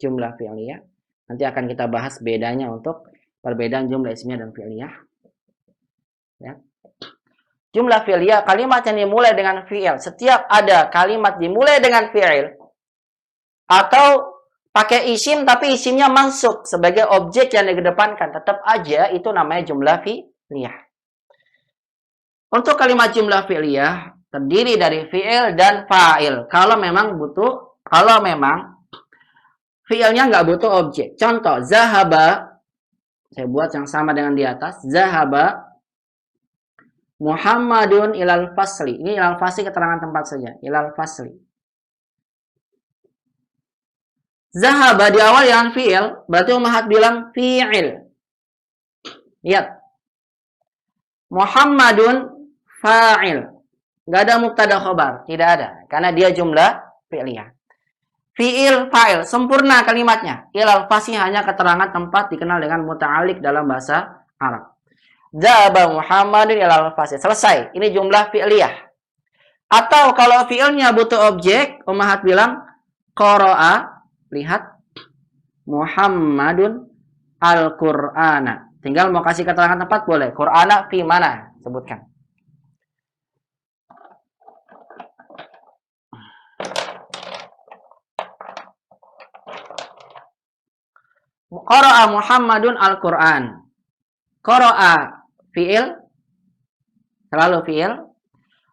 Jumlah fi'liyah. Nanti akan kita bahas bedanya untuk perbedaan jumlah ismiyah dan fi'liyah. Ya. Jumlah fi'liyah, kalimat yang dimulai dengan fi'il. Setiap ada kalimat dimulai dengan fi'il atau pakai isim tapi isimnya mansub sebagai objek yang dikedepankan, tetap aja itu namanya jumlah fi'liyah. Untuk kalimat jumlah fi'liyah terdiri dari fi'il dan fa'il. Kalau memang fi'ilnya nggak butuh objek. Contoh, zahaba, saya buat yang sama dengan di atas. Zahaba Muhammadun ilal fasli. Ini ilal fasli keterangan tempat saja. Ilal fasli. Zahaba di awal yang fi'il, berarti Ummahat bilang fi'il. Lihat. Muhammadun fa'il. Nggak ada mubtada khobar, tidak ada. Karena dia jumlah fi'liyah. Fi'il, fa'il, sempurna kalimatnya. Ilal fasih hanya keterangan tempat dikenal dengan muta'alik dalam bahasa Arab. Zaba Muhammadun ilal fasih. Selesai. Ini jumlah fi'liyah. Atau kalau fi'ilnya butuh objek, Ummahat bilang qara'a, lihat, Muhammadun al-Qur'ana. Tinggal mau kasih keterangan tempat boleh. Qur'ana fi mana? Sebutkan. Qara'a Muhammadun al-Qur'an. Qara'a fi'il, selalu fi'il.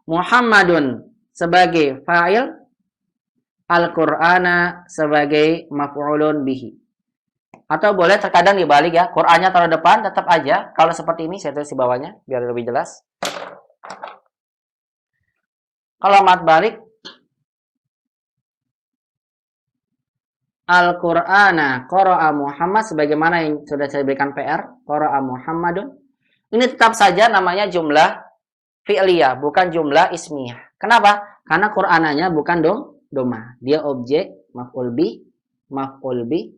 Muhammadun sebagai fa'il, al-Qur'ana sebagai maf'ulun bihi. Atau boleh terkadang dibalik ya, Qur'annya taruh depan, tetap aja. Kalau seperti ini saya tulis di bawahnya biar lebih jelas. Kalau mat balik, Al-Qur'ana qara'a Muhammad, sebagaimana yang sudah saya berikan PR, qara'a Muhammadun. Ini tetap saja namanya jumlah fi'liyah, bukan jumlah ismiyah. Kenapa? Karena Qur'ananya bukan domah. Dia objek, maf'ul bi,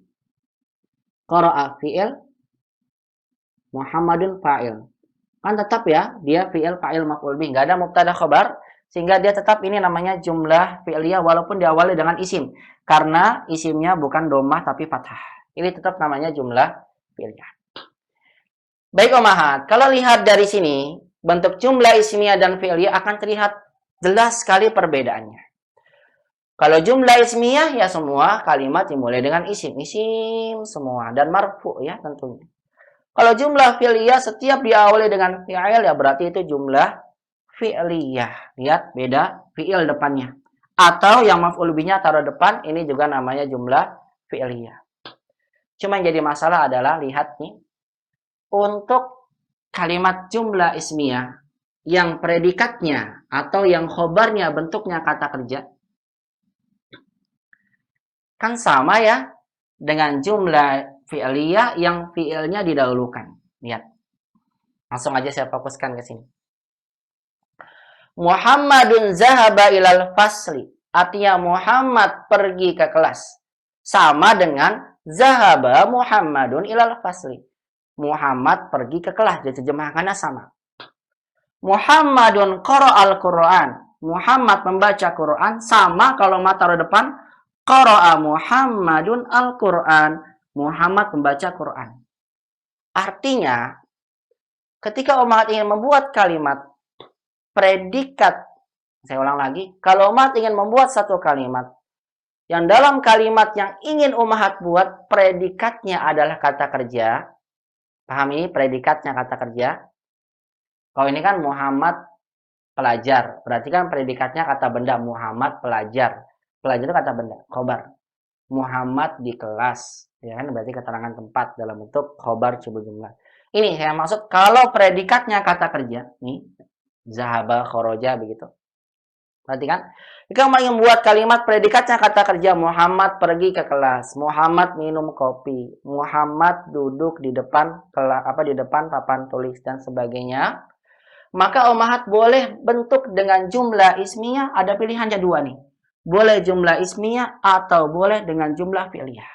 qara'a fi'il, Muhammadun fa'il. Kan tetap ya, dia fi'il, fa'il, maf'ul bi. Nggak ada mubtada khobar, sehingga dia tetap ini namanya jumlah fi'liyah walaupun diawali dengan isim. Karena isimnya bukan domah tapi fathah. Ini tetap namanya jumlah fi'liyah. Baik Ummahat, kalau lihat dari sini, bentuk jumlah ismiyah dan fi'liyah akan terlihat jelas sekali perbedaannya. Kalau jumlah ismiyah ya semua kalimat dimulai dengan isim. Isim semua dan marfu ya tentunya. Kalau jumlah fi'liyah setiap diawali dengan fi'il ya berarti itu jumlah fi'liyah. Lihat beda fi'il depannya. Atau yang maf'ul bihnya taruh depan, ini juga namanya jumlah fi'liyah. Cuma yang jadi masalah adalah lihat nih. Untuk kalimat jumlah ismiyah yang predikatnya atau yang khobarnya bentuknya kata kerja kan sama ya dengan jumlah fi'liyah yang fi'ilnya didahulukan. Lihat. Langsung aja saya fokuskan ke sini. Muhammadun zahaba ilal fasli. Artinya Muhammad pergi ke kelas. Sama dengan zahaba Muhammadun ilal fasli. Muhammad pergi ke kelas. Diterjemahkannya sama. Muhammadun qara'al Qur'an. Muhammad membaca Quran. Sama kalau mata taruh depan. Qara'a Muhammadun al-Qur'an. Muhammad membaca Quran. Artinya, ketika umat ingin membuat kalimat predikat, saya ulang lagi, kalau umat ingin membuat satu kalimat, yang dalam kalimat yang ingin umat buat, predikatnya adalah kata kerja. Paham ini? Predikatnya kata kerja. Kalau ini kan Muhammad pelajar, berarti kan predikatnya kata benda, Muhammad pelajar. Pelajar itu kata benda, khobar. Muhammad di kelas, ya kan, berarti keterangan tempat dalam bentuk khobar coba jumlah. Ini saya maksud kalau predikatnya kata kerja, nih, zahaba, khoroja, begitu. Perhatikan, jika mau membuat kalimat predikatnya kata kerja, Muhammad pergi ke kelas, Muhammad minum kopi, Muhammad duduk di depan di depan papan tulis dan sebagainya, maka Ummahat boleh bentuk dengan jumlah ismiyah, ada pilihannya dua nih. Boleh jumlah ismiyah atau boleh dengan jumlah fi'liyah.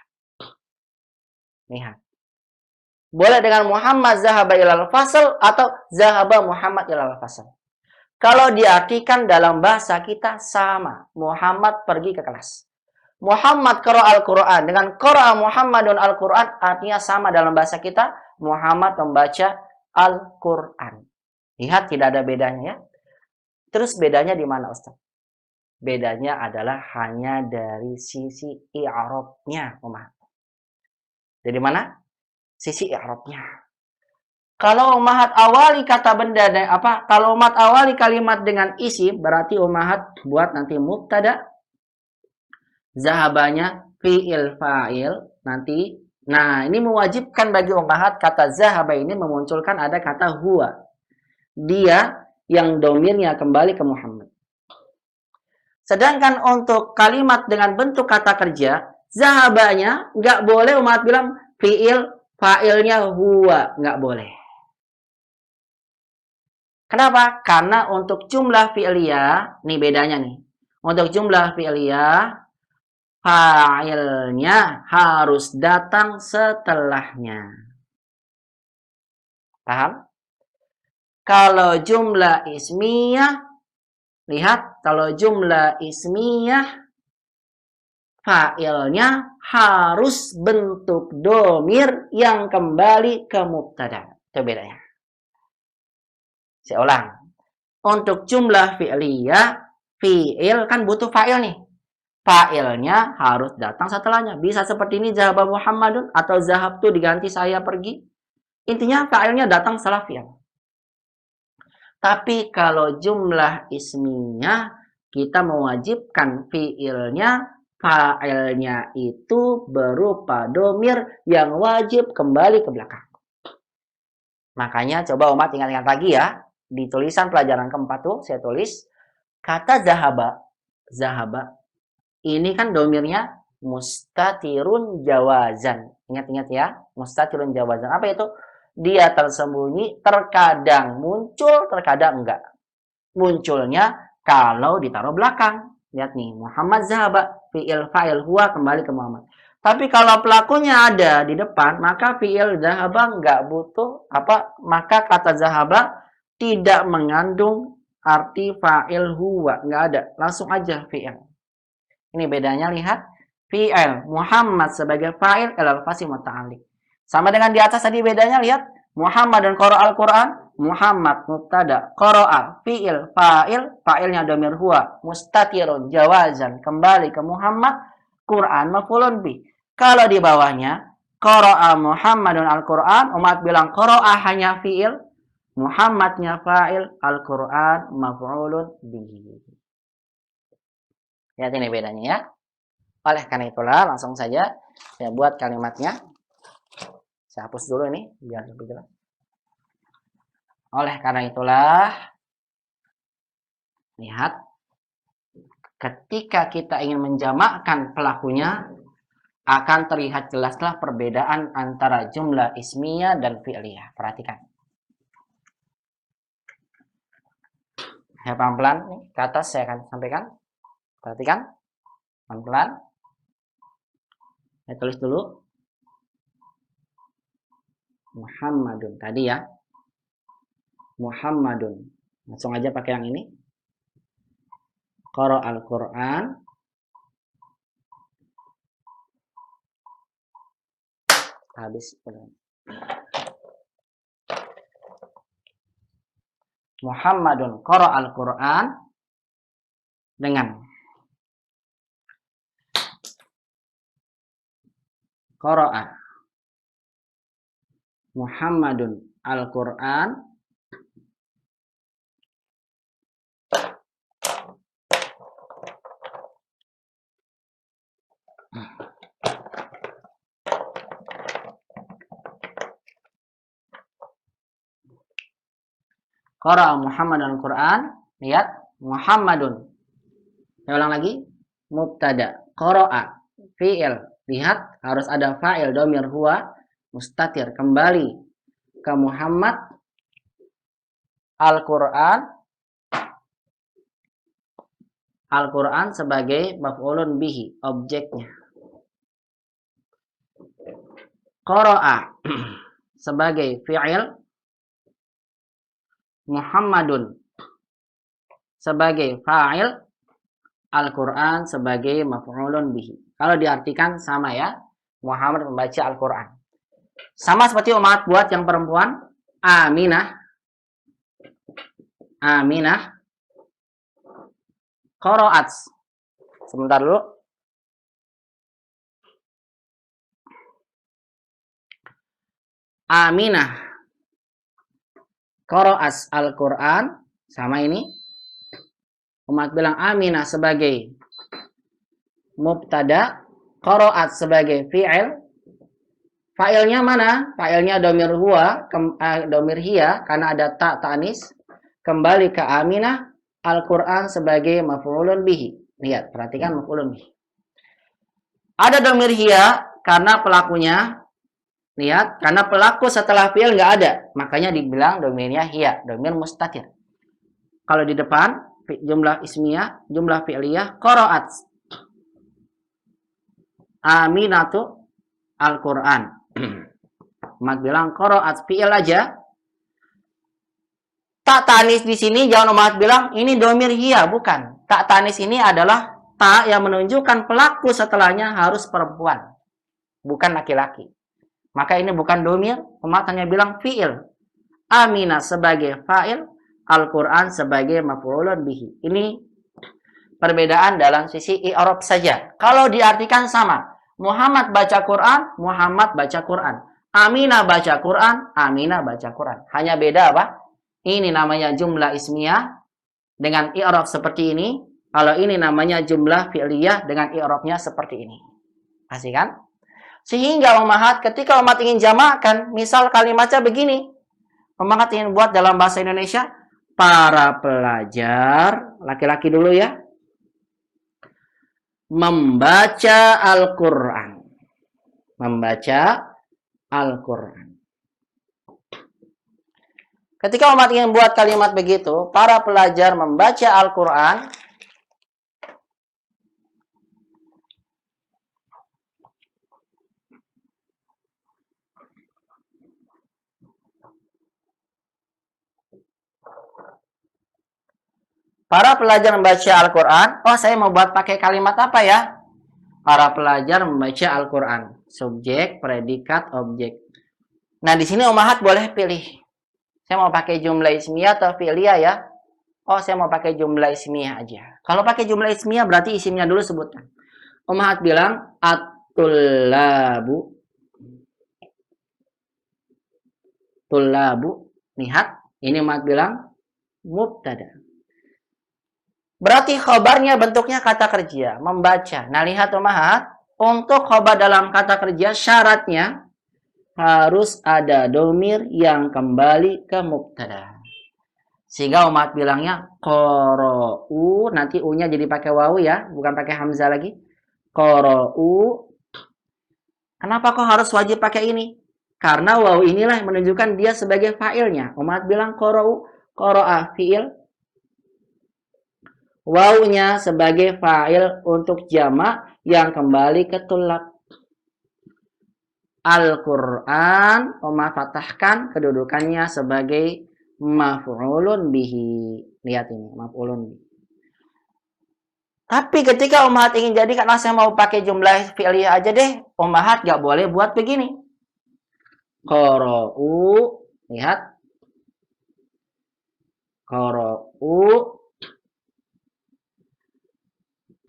Lihat. Boleh dengan Muhammad zahaba ilal fasl atau zahaba Muhammad ilal fasl. Kalau diartikan dalam bahasa kita sama. Muhammad pergi ke kelas. Muhammad qara'al Qur'an. Dengan qara'a Muhammadun al-Qur'an artinya sama dalam bahasa kita. Muhammad membaca Al-Qur'an. Lihat tidak ada bedanya ya. Terus bedanya di mana Ustaz? Bedanya adalah hanya dari sisi i'rabnya, Ummahat. Dari mana? Sisi i'rabnya. Kalau Ummahat awali kata benda dan kalau Ummahat awali kalimat dengan isim, berarti Ummahat buat nanti mubtada, zahabanya fi'il fa'il nanti. Nah, ini mewajibkan bagi Ummahat kata zahaba ini memunculkan ada kata huwa. Dia yang domirnya kembali ke Muhammad. Sedangkan untuk kalimat dengan bentuk kata kerja, zahabanya nggak boleh Ummahat bilang fi'il fa'ilnya huwa, nggak boleh. Kenapa? Karena untuk jumlah fi'liyah, nih bedanya nih. Untuk jumlah fi'liyah, fa'ilnya harus datang setelahnya. Paham? Kalau jumlah ismiyah, lihat, kalau jumlah ismiyah, fa'ilnya harus bentuk domir yang kembali ke mubtada. Itu bedanya. Saya ulang. Untuk jumlah fi'liyah, fi'il kan butuh fa'il nih. Fa'ilnya harus datang setelahnya. Bisa seperti ini, zahaba Muhammadun, atau zahabtu diganti saya pergi. Intinya fa'ilnya datang setelah fi'il. Tapi kalau jumlah ismiyah, kita mewajibkan fi'ilnya, fa'ilnya itu berupa domir yang wajib kembali ke belakang. Makanya coba umat ingat-ingat lagi ya. Di tulisan pelajaran keempat tuh saya tulis kata zahaba. Zahaba. Ini kan domirnya mustatirun jawazan. Ingat-ingat ya. Mustatirun jawazan. Apa itu? Dia tersembunyi, terkadang muncul, terkadang enggak. Munculnya kalau ditaruh belakang. Lihat nih, Muhammad zahaba. Fi'il fa'il huwa kembali ke Muhammad. Tapi kalau pelakunya ada di depan, maka fi'il zahaba enggak butuh apa? Maka kata zahaba tidak mengandung arti fa'il huwa. Enggak ada. Langsung aja fi'il. Ini bedanya, lihat. Fi'il Muhammad sebagai fa'il ilal fasih muta'alliq. Sama dengan di atas tadi bedanya, lihat. Muhammad dan qara al-Quran. Muhammad mubtada, qara'a fi'il fa'il, fa'ilnya dhamir huwa, mustatirun jawazan kembali ke Muhammad, Quran maf'ulun bih. Kalau di bawahnya qara'a Muhammadun al-Quran, umat bilang qara'a hanya fi'il, Muhammadnya fa'il, al-Quran maf'ulun bih. Lihat ini bedanya ya. Oleh karena itulah langsung saja saya buat kalimatnya. Saya hapus dulu ini biar lebih jelas. Oleh karena itulah, lihat, ketika kita ingin menjamakkan pelakunya, akan terlihat jelaslah perbedaan antara jumlah ismiyah dan fi'liyah. Perhatikan. Ya, pelan-pelan nih, ke atas saya akan sampaikan. Perhatikan. Pelan-pelan. Saya tulis dulu. Muhammadun tadi ya. Muhammadun. Langsung aja pakai yang ini. Qara al-Quran. Habis. Muhammadun qara al-Quran dengan qara'a Muhammadun al-Quran qara'a Muhammadun al-Quran. Lihat, Muhammadun. Saya ulang lagi. Mubtada, qara'a, fi'il. Lihat, harus ada fa'il dhamir huwa mustatir kembali ke Muhammad, al-Quran. Al-Quran sebagai maf'ulun bihi, objeknya. Qara'a sebagai fi'il, Muhammadun sebagai fa'il, Al-Quran sebagai maf'ulun bihi. Kalau diartikan sama ya, Muhammad membaca Al-Quran. Sama seperti umat buat yang perempuan, Aminah. Aminah. Qara'at. Sebentar dulu. Aminah. Qara'at Al-Quran. Sama ini. Umat bilang Aminah sebagai mubtada, qara'at sebagai fi'il. Fa'ilnya mana? Fa'ilnya dhamir huwa, dhamir hiya karena ada ta ta'nis. Kembali ke Aminah, Al-Quran sebagai maf'ulun bihi. Lihat, perhatikan maf'ulun bihi. Ada dhamir hiya karena pelakunya, lihat, karena pelaku setelah fi'il nggak ada, makanya dibilang dhamirnya hiya, dhamir mustatir. Kalau di depan jumlah ismiyah, jumlah fi'liyah, qara'at. Aminatu Al-Quran. Umat bilang qaraat fi'il aja. Tak tanis di sini jangan umat bilang ini domir hiya, bukan. Tak tanis ini adalah tak yang menunjukkan pelaku setelahnya harus perempuan, bukan laki-laki. Maka ini bukan domir, umat hanya bilang fi'il. Amina sebagai fa'il, Al-Quran sebagai maf'ulun bihi. Ini perbedaan dalam sisi i'rab saja. Kalau diartikan sama, Muhammad baca Quran, Muhammad baca Quran. Aminah baca Quran, Aminah baca Quran. Hanya beda apa? Ini namanya jumlah ismiyah dengan i'rab seperti ini. Kalau ini namanya jumlah fi'liyah dengan i'rabnya seperti ini. Pasti kan? Sehingga umahat ketika umat ingin jamakkan, misal kalimatnya begini. Umat ingin buat dalam bahasa Indonesia, para pelajar, laki-laki dulu ya, membaca Al-Quran. Membaca Al-Quran. Ketika umat ingin buat kalimat begitu, para pelajar membaca Al-Quran, para pelajar membaca Al-Quran. Oh, saya mau buat pakai kalimat apa ya? Para pelajar membaca Al-Quran. Subjek, predikat, objek. Nah, di sini umahat boleh pilih. Saya mau pakai jumlah ismiyah atau fi'liyah ya? Oh, saya mau pakai jumlah ismiyah aja. Kalau pakai jumlah ismiyah berarti isimnya dulu sebutkan. Umahat bilang at-tullabu. Tullabu. Lihat, ini umahat bilang mubtada. Berarti khobarnya bentuknya kata kerja, membaca. Nah, lihat umahat, untuk khobar dalam kata kerja syaratnya harus ada domir yang kembali ke mubtada. Sehingga umat bilangnya qara'u, nanti u-nya jadi pakai wawu ya, bukan pakai hamzah lagi. Qara'u. Kenapa kok harus wajib pakai ini? Karena wawu inilah yang menunjukkan dia sebagai fa'ilnya. Umat bilang qara'u, qara'a fi'il. Wawunya sebagai fa'il untuk jamak yang kembali ke tulab. Al-Quran, umat fatahkan kedudukannya sebagai maf'ulun bihi. Lihat ini, maf'ulun bihi. Tapi ketika umat ingin jadi, karena saya mau pakai jumlah fi'liyah aja deh, umat gak boleh buat begini. Qara'u, lihat. Qara'u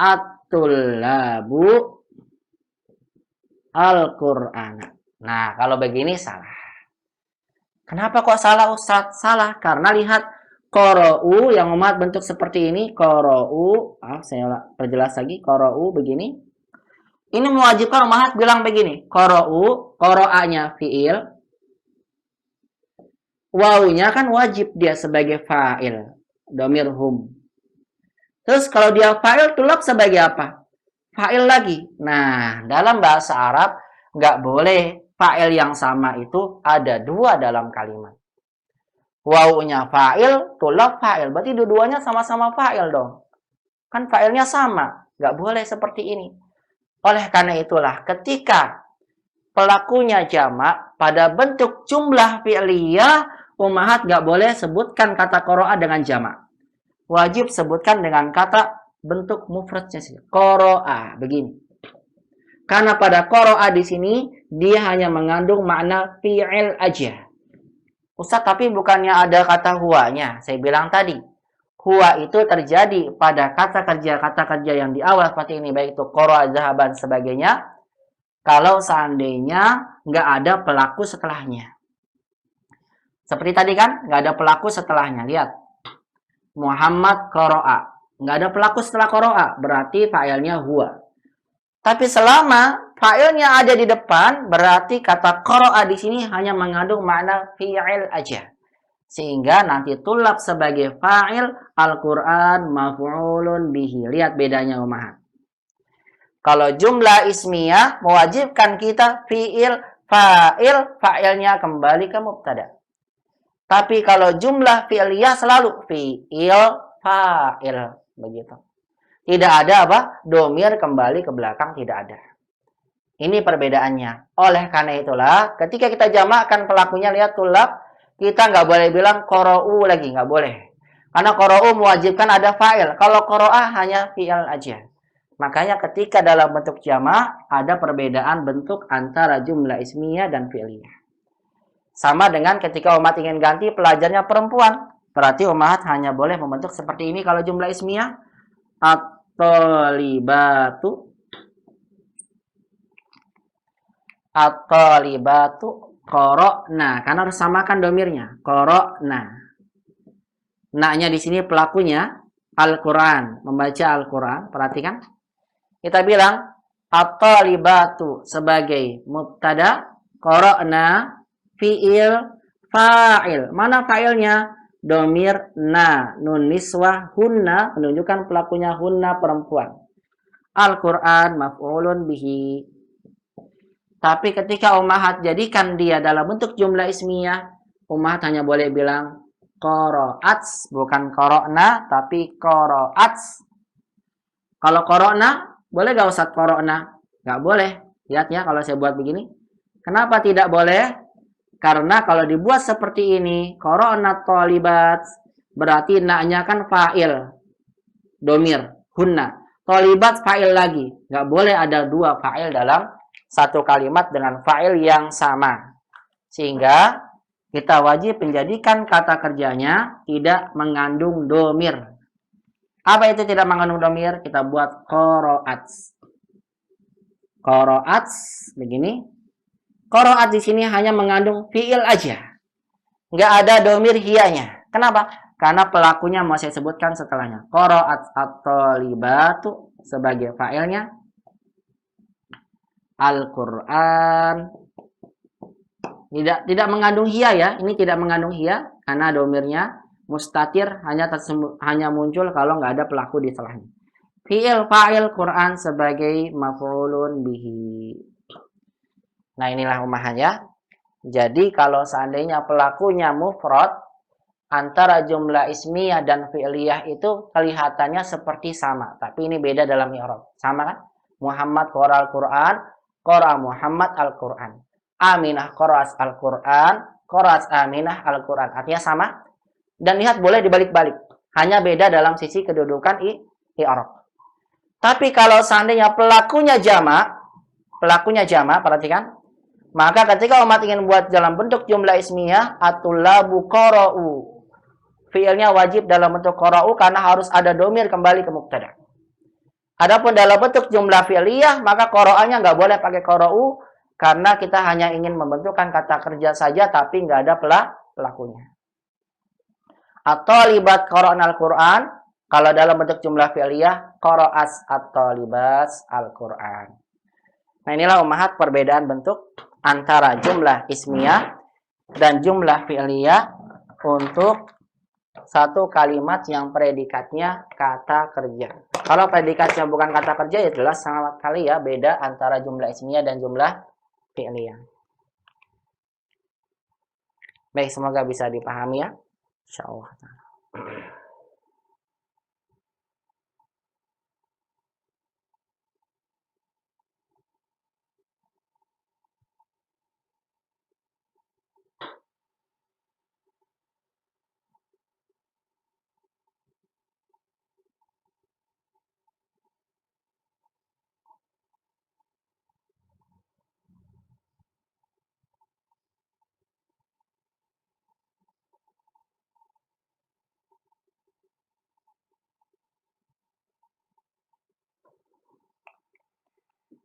at-tullabu Al-Qur'an. Nah, kalau begini salah. Kenapa kok salah Ustaz? Salah karena lihat qara'u yang umat bentuk seperti ini, qara'u, saya perjelas lagi, qara'u begini. Ini mewajibkan umat bilang begini, qara'u, qara'anya fi'il. Wawunya kan wajib dia sebagai fa'il, dhamir hum. Terus kalau dia fa'il, tulab sebagai apa? Fa'il lagi. Nah, dalam bahasa Arab nggak boleh fa'il yang sama itu ada dua dalam kalimat. Wawunya fa'il, tulab fa'il. Berarti dua-duanya sama-sama fa'il dong. Kan fa'ilnya sama. Nggak boleh seperti ini. Oleh karena itulah ketika pelakunya jamak pada bentuk jumlah fi'liyah, umahat nggak boleh sebutkan kata qara'a dengan jamak. Wajib sebutkan dengan kata bentuk mufradnya sih. Qara'a begini. Karena pada qara'a di sini dia hanya mengandung makna fi'il aja. Ustaz, tapi bukannya ada kata huwanya. Saya bilang tadi, huwa itu terjadi pada kata kerja yang di awal seperti ini, baik itu qara'a, zahaban sebagainya. Kalau seandainya nggak ada pelaku setelahnya. Seperti tadi kan, nggak ada pelaku setelahnya. Lihat. Muhammad qara'a. Nggak ada pelaku setelah qara'a. Berarti fa'ilnya huwa. Tapi selama fa'ilnya ada di depan, berarti kata qara'a di sini hanya mengandung makna fi'il aja. Sehingga nanti tulab sebagai fa'il, Al-Quran maf'ulun bihi. Lihat bedanya umahat. Kalau jumlah ismiyah mewajibkan kita fi'il, fa'il, fa'ilnya kembali ke mubtada. Tapi kalau jumlah fi'liyah selalu fi'il, fa'il. Begitu. Tidak ada apa? Domir kembali ke belakang, tidak ada. Ini perbedaannya. Oleh karena itulah, ketika kita jamakkan pelakunya, lihat tulab, kita nggak boleh bilang qara'u lagi, nggak boleh. Karena qara'u mewajibkan ada fa'il. Kalau qara'ah hanya fi'il aja. Makanya ketika dalam bentuk jamak, ada perbedaan bentuk antara jumlah ismiyah dan fi'liyah. Sama dengan ketika umat ingin ganti pelajarnya perempuan. Berarti umat hanya boleh membentuk seperti ini kalau jumlah ismiyah. At-talibatu at-talibatu qara'na, karena harus samakan domirnya. Qara'na. Na-nya di sini pelakunya Al-Qur'an, membaca Al-Qur'an. Perhatikan. Kita bilang at-talibatu sebagai mubtada, qara'na fi'il fa'il. Mana fa'ilnya? Domir na, nun niswah, hunna, menunjukkan pelakunya hunna perempuan. Al-Qur'an maf'ulun bihi. Tapi ketika ummahat jadikan dia dalam bentuk jumlah ismiyah, ummahat hanya boleh bilang qara'ats, bukan qara'na, tapi qara'ats. Kalau qara'na, boleh gak Ustaz qara'na? Gak boleh. Lihat ya kalau saya buat begini. Kenapa tidak boleh? Karena kalau dibuat seperti ini, qara'na thalibat, berarti na-nya kan fa'il. Domir, hunna. Thalibat fa'il lagi. Gak boleh ada dua fa'il dalam satu kalimat dengan fa'il yang sama. Sehingga kita wajib menjadikan kata kerjanya tidak mengandung domir. Apa itu tidak mengandung domir? Kita buat qara'ats. Qara'ats begini. Qara'at di sini hanya mengandung fi'il aja. Nggak ada domir hiyanya. Kenapa? Karena pelakunya mau saya sebutkan setelahnya. Qara'at at-talibatu sebagai fa'ilnya. Al-Qur'an tidak mengandung hiya ya. Ini tidak mengandung hiya karena domirnya mustatir, hanya muncul kalau nggak ada pelaku di setelahnya. Fi'il fa'il Qur'an sebagai maf'ulun bihi. Nah, inilah umahan ya. Jadi kalau seandainya pelakunya mufrad, antara jumlah ismiyah dan fi'liyah itu kelihatannya seperti sama, tapi ini beda dalam i'rab. Sama kan? Muhammad qara al-Qur'an, qara Muhammad al-Qur'an. Aminah qara'at al-Qur'an, qara'at Aminah al-Qur'an. Artinya sama. Dan lihat boleh dibalik-balik. Hanya beda dalam sisi kedudukan i'rab. Tapi kalau seandainya pelakunya jamak, perhatikan. Maka ketika umat ingin buat dalam bentuk jumlah ismiyah, at-tullabu qara'u. Fi'ilnya wajib dalam bentuk qara'u karena harus ada domir kembali ke mubtada. Adapun dalam bentuk jumlah fi'liyah, maka qara'anya nggak boleh pakai qara'u karena kita hanya ingin membentukkan kata kerja saja tapi nggak ada pelakunya. At-talibat qara'na al-Qur'an, kalau dalam bentuk jumlah fi'liyah, qara'as at-talibas al-Qur'an. Nah, inilah ummahat perbedaan bentuk antara jumlah ismiyah dan jumlah fi'liyah untuk satu kalimat yang predikatnya kata kerja. Kalau predikatnya bukan kata kerja, ya jelas sangat kali ya beda antara jumlah ismiyah dan jumlah fi'liyah. Baik, semoga bisa dipahami ya. Insyaallah.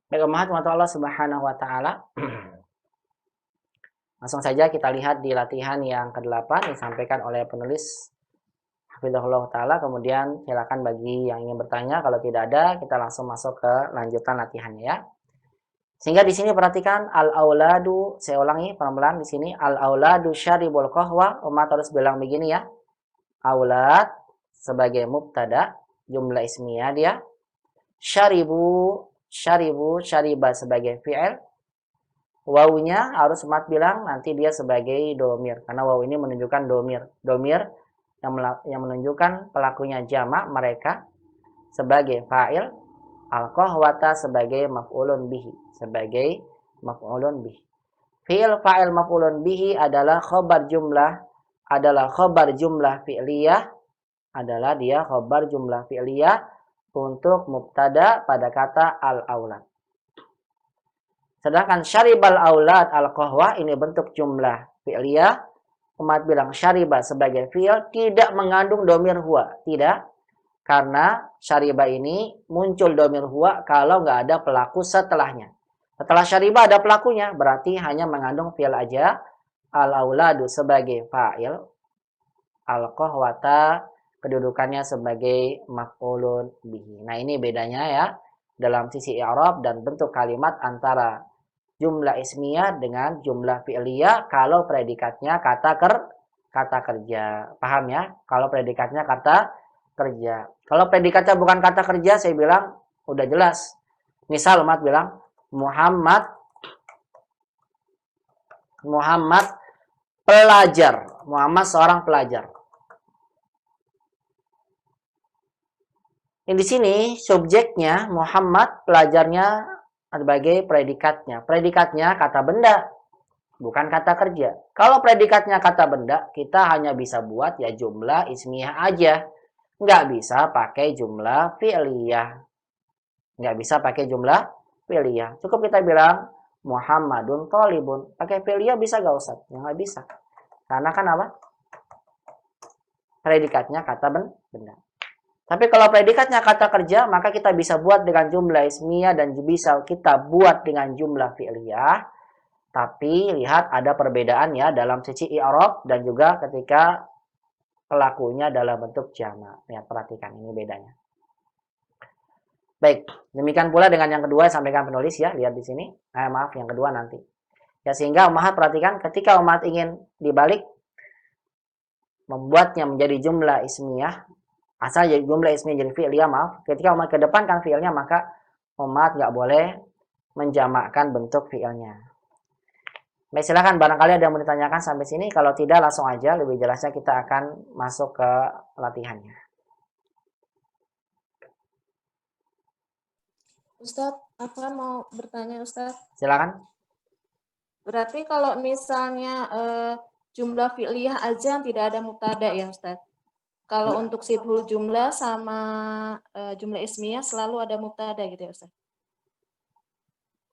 Baik, umat Allah Subhanahu wa taala. Langsung saja kita lihat di latihan yang ke-8 disampaikan oleh penulis Hafizahullah taala. Kemudian silakan bagi yang ingin bertanya, kalau tidak ada kita langsung masuk ke lanjutan latihannya ya. Sehingga di sini perhatikan al-auladu, saya ulangi pelan-pelan di sini, al-auladu syaribul qahwa. Umat harus bilang begini ya. Aulad sebagai mubtada, jumlah ismiyah dia. Syaribu, syariba sebagai fi'il. Wawunya harus umat bilang nanti dia sebagai domir. Karena wawu ini menunjukkan domir. Domir yang menunjukkan pelakunya jamak mereka sebagai fa'il. Al-qahwata sebagai maf'ulun bihi, sebagai maf'ulun bihi. Fi'il fa'il maf'ulun bihi adalah khabar jumlah fi'liyah, adalah dia khabar jumlah fi'liyah untuk mubtada pada kata al-aulad. Sedangkan syaribal aulad al-qahwa ini bentuk jumlah fi'liyah. Umat bilang syariba sebagai fi'il tidak mengandung domir huwa, tidak. Karena syariba ini muncul domir huwa kalau nggak ada pelaku setelahnya. Setelah syariba ada pelakunya, berarti hanya mengandung fi'il aja. Al-auladu sebagai fa'il, al-qahwata kedudukannya sebagai maf'ulun bihi. Nah, ini bedanya ya dalam sisi i'rab dan bentuk kalimat antara jumlah ismiyah dengan jumlah fi'liyah kalau predikatnya kata kerja. Paham ya? Kalau predikatnya kata kerja. Kalau predikatnya bukan kata kerja, saya bilang udah jelas. Misal umat bilang Muhammad pelajar. Muhammad seorang pelajar. Di sini subjeknya Muhammad, pelajarnya sebagai predikatnya. Predikatnya kata benda, bukan kata kerja. Kalau predikatnya kata benda, kita hanya bisa buat ya jumlah ismiyah aja. Nggak bisa pakai jumlah fi'liyah. Nggak bisa pakai jumlah fi'liyah. Cukup kita bilang Muhammadun thalibun. Pakai fi'liyah bisa nggak Ustaz? Ya nggak bisa. Karena kan apa? Predikatnya kata benda. Tapi kalau predikatnya kata kerja, maka kita bisa buat dengan jumlah ismiyah dan bisa kita buat dengan jumlah fi'liyah. Tapi lihat ada perbedaan ya dalam sisi i'rab dan juga ketika pelakunya dalam bentuk jamak. Lihat, perhatikan ini bedanya. Baik, demikian pula dengan yang kedua sampaikan penulis ya, lihat di sini. Maaf, yang kedua nanti. Ya, sehingga umat perhatikan ketika umat ingin dibalik membuatnya menjadi jumlah ismiyah, asal jadi jumlah ismiyah jadi fi'liyah, maaf. Ketika umat kedepankan fi'ilnya, maka umat nggak boleh menjamakkan bentuk fi'ilnya. Baik, silakan barangkali ada yang mau ditanyakan sampai sini. Kalau tidak langsung aja, lebih jelasnya kita akan masuk ke latihannya. Ustadz, Afwan mau bertanya Ustadz. Silakan. Berarti kalau misalnya jumlah fi'liyah aja tidak ada mubtada ya Ustadz? Kalau untuk sibhul jumlah sama jumlah ismiyah selalu ada mubtada gitu ya Ustadz?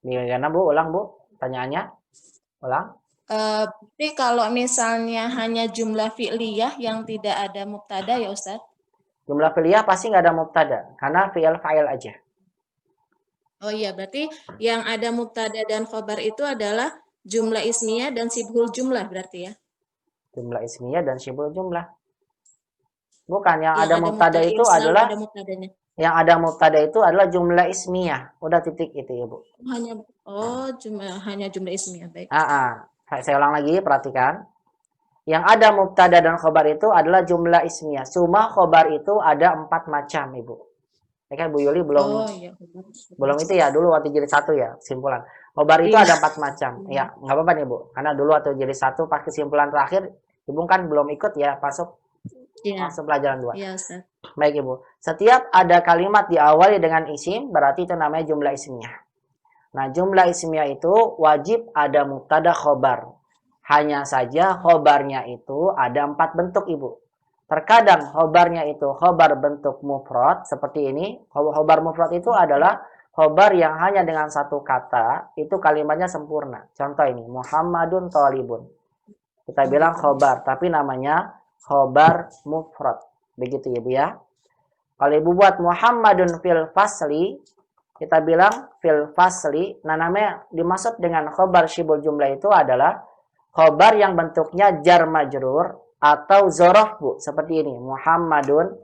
Gimana Bu? Ulang Bu, pertanyaannya. Ulang. Berarti kalau misalnya hanya jumlah fi'liyah yang tidak ada mubtada ya Ustadz? Jumlah fi'liyah pasti nggak ada mubtada, karena fi'il fa'il aja. Oh iya, berarti yang ada mubtada dan khobar itu adalah jumlah ismiyah dan sibhul jumlah berarti ya? Jumlah ismiyah dan sibhul jumlah. Bukan, yang Yang ada mubtada itu adalah ada mubtadanya. Yang ada mubtada itu adalah jumlah ismiyah. Udah titik itu ya Bu. Hanya jumlah ismiyah, baik. Saya ulang lagi, perhatikan. Yang ada mubtada dan khobar itu adalah jumlah ismiyah. Cuma khobar itu ada 4 macam Ibu. Ya kan Bu Yuli belum belum itu ya dulu waktu jadi satu ya kesimpulan. Khobar itu ada 4 macam. Ya nggak apa-apa nih Bu. Karena dulu waktu jadi satu pas kesimpulan terakhir Ibu kan belum ikut ya masuk pelajaran 2. Iya, Ustaz. Baik Ibu. Setiap ada kalimat diawali dengan isim berarti itu namanya jumlah ismiyah. Nah, jumlah ismiyah itu wajib ada mubtada khobar. Hanya saja khobarnya itu ada 4 bentuk Ibu. Terkadang khobarnya itu khobar bentuk mufrad seperti ini. Khobar mufrad itu adalah khobar yang hanya dengan satu kata, itu kalimatnya sempurna. Contoh ini, Muhammadun thalibun. Kita bilang khobar, tapi namanya khobar mufrad. Begitu ya Bu ya. Kalau Ibu buat Muhammadun fil fasli, kita bilang fil fasli. Nah, namanya dimaksud dengan khobar syibul jumlah itu adalah khobar yang bentuknya jar majrur atau zorof Bu. Seperti ini. Muhammadun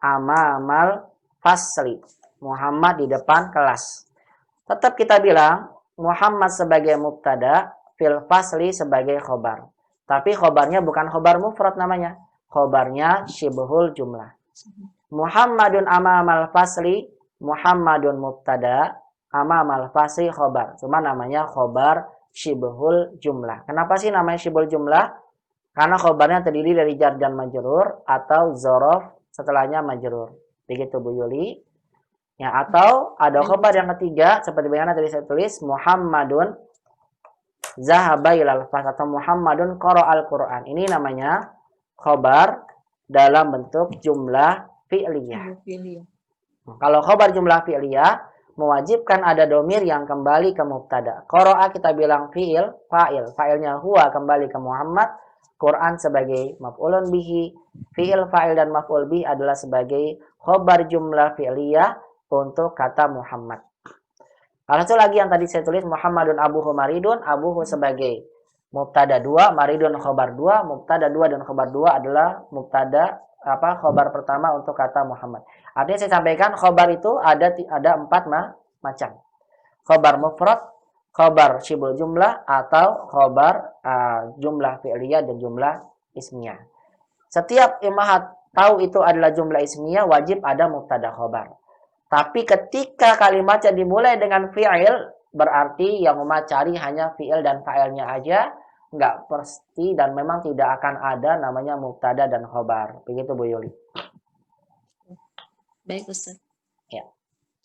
amamal fasli. Muhammad di depan kelas. Tetap kita bilang Muhammad sebagai mubtada, fil fasli sebagai khobar. Tapi khobarnya bukan khobar mufrad namanya. Khobarnya syibhul jumlah. Muhammadun amamal fasli, Muhammadun mubtada, amamal fasli khobar. Cuma namanya khobar syibhul jumlah. Kenapa sih namanya syibhul jumlah? Karena khobarnya terdiri dari jar dan majrur atau zorof setelahnya majrur. Begitu Bu Yuli. Ya, atau ada khobar yang ketiga seperti bagaimana tadi saya tulis Muhammadun zahaba ilal fas atau Muhammadun qara'al Qur'an. Ini namanya khobar dalam bentuk jumlah fi'liyah. Kalau khobar jumlah fi'liyah mewajibkan ada domir yang kembali ke mubtada. Qara'a kita bilang fi'il, fa'il. Fa'ilnya huwa kembali ke Muhammad. Quran sebagai maf'ulun bihi. Fi'il, fa'il dan maf'ul bihi adalah sebagai khobar jumlah fi'liyah untuk kata Muhammad. Satu lagi yang tadi saya tulis Muhammadun abuhu maridun, abuhu sebagai mubtada 2, maridun khobar 2, mubtada 2 dan khobar 2 adalah mubtada khobar pertama untuk kata Muhammad. Artinya saya sampaikan khobar itu ada 4 macam. Khobar mufrad, khobar syibul jumlah atau khobar jumlah fi'liyah dan jumlah ismiyah. Setiap imahat tahu itu adalah jumlah ismiyah wajib ada mubtada khobar. Tapi ketika kalimatnya dimulai dengan fi'il, berarti yang umat cari hanya fi'il dan fa'ilnya aja, nggak pasti dan memang tidak akan ada namanya mubtada dan khobar. Begitu Bu Yuli. Baik Ustaz. Ya.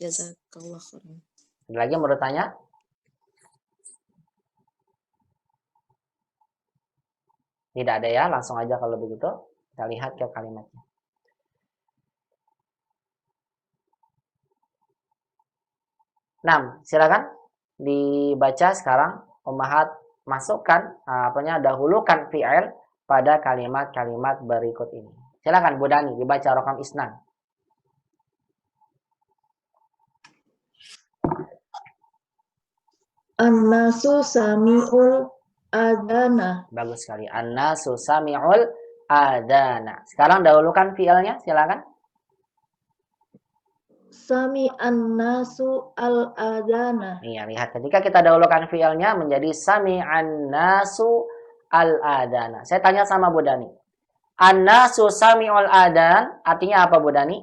Jazakallah khairan. Ada lagi yang mau bertanya? Tidak ada ya, langsung aja kalau begitu. Kita lihat ke kalimatnya. Silakan dibaca sekarang Ummahat masukkan dahulukan fi'il pada kalimat-kalimat berikut ini. Silakan Bu Dani dibaca rokam isnan. An-nasu sami'ul adana. Bagus sekali. An-nasu sami'ul adana. Sekarang dahulukan fi'ilnya, silakan. Sami'an nasu al-adana. Iya, lihat ketika kita dahulukan fi'ilnya menjadi sami'an nasu al-adana. Saya tanya sama Bu Dani. An-nasu sami'ul adan artinya apa Bu Dani?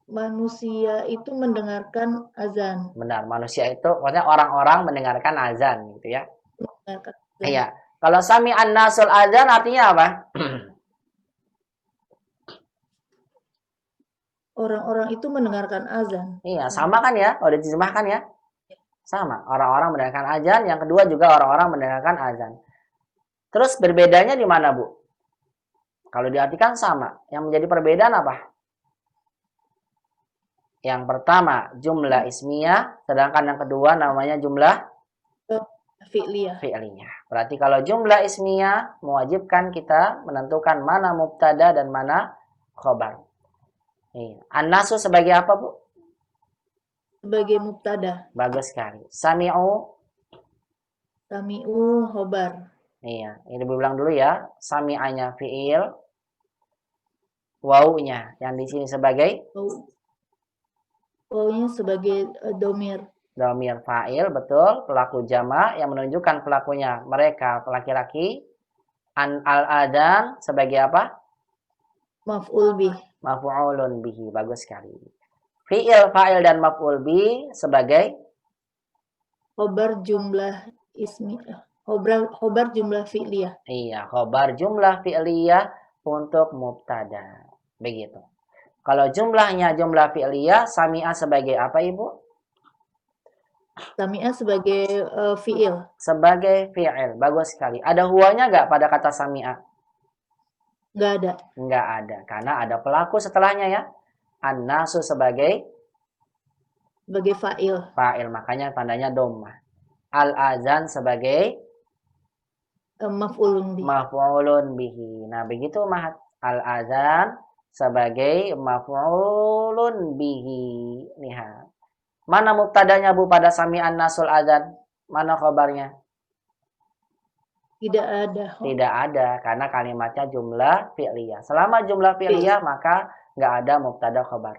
Manusia itu mendengarkan azan. Benar, manusia itu maksudnya orang-orang mendengarkan azan gitu ya. Mendengarkan azan. Iya. Kalau sami'an nasul adan artinya apa? Orang-orang itu mendengarkan azan. Iya, sama kan ya? Udah diterjemahkan ya? Sama. Orang-orang mendengarkan azan, yang kedua juga orang-orang mendengarkan azan. Terus berbedanya di mana, Bu? Kalau diartikan sama. Yang menjadi perbedaan apa? Yang pertama, jumlah ismiyah, sedangkan yang kedua namanya jumlah Fi'liyah. Berarti kalau jumlah ismiyah mewajibkan kita menentukan mana mubtada dan mana khobar. An-nasu sebagai apa, Bu? Sebagai mubtada. Bagus sekali. Sami'u khobar. Iya, ini diulang dulu ya. Sami'anya fi'il. Wawunya yang di sini sebagai Wawunya sebagai domir. Domir fa'il, betul. Pelaku jama' yang menunjukkan pelakunya mereka laki-laki. Al-adan sebagai apa? Maf'ul bih. Maf'ulun bihi. Bagus sekali. Fi'il, fa'il dan maf'ul bih sebagai khobar jumlah ismiyah. Khobar jumlah fi'liyah. Iya, khobar jumlah fi'liyah untuk mubtada. Begitu. Kalau jumlahnya jumlah fi'liyah, sami'ah sebagai apa, Ibu? Sami'ah sebagai fi'il. Sebagai fi'il. Bagus sekali. Ada huwanya nggak pada kata sami'ah? Nggak ada. Nggak ada. Karena ada pelaku setelahnya ya. An-nasu sebagai fa'il. Fa'il. Makanya tandanya dhammah. Al-azan sebagai Maf'ulun bihi. Maf'ulun bihi. Nah, begitu Mahat. Al-azan sebagai maf'ulun bihi. Lihat. Mana mubtadanya Bu pada sami'an nasul azan? Mana khabarnya? Tidak ada. Tidak ada karena kalimatnya jumlah fi'liyah. Selama jumlah fi'liyah maka nggak ada mubtada khabar.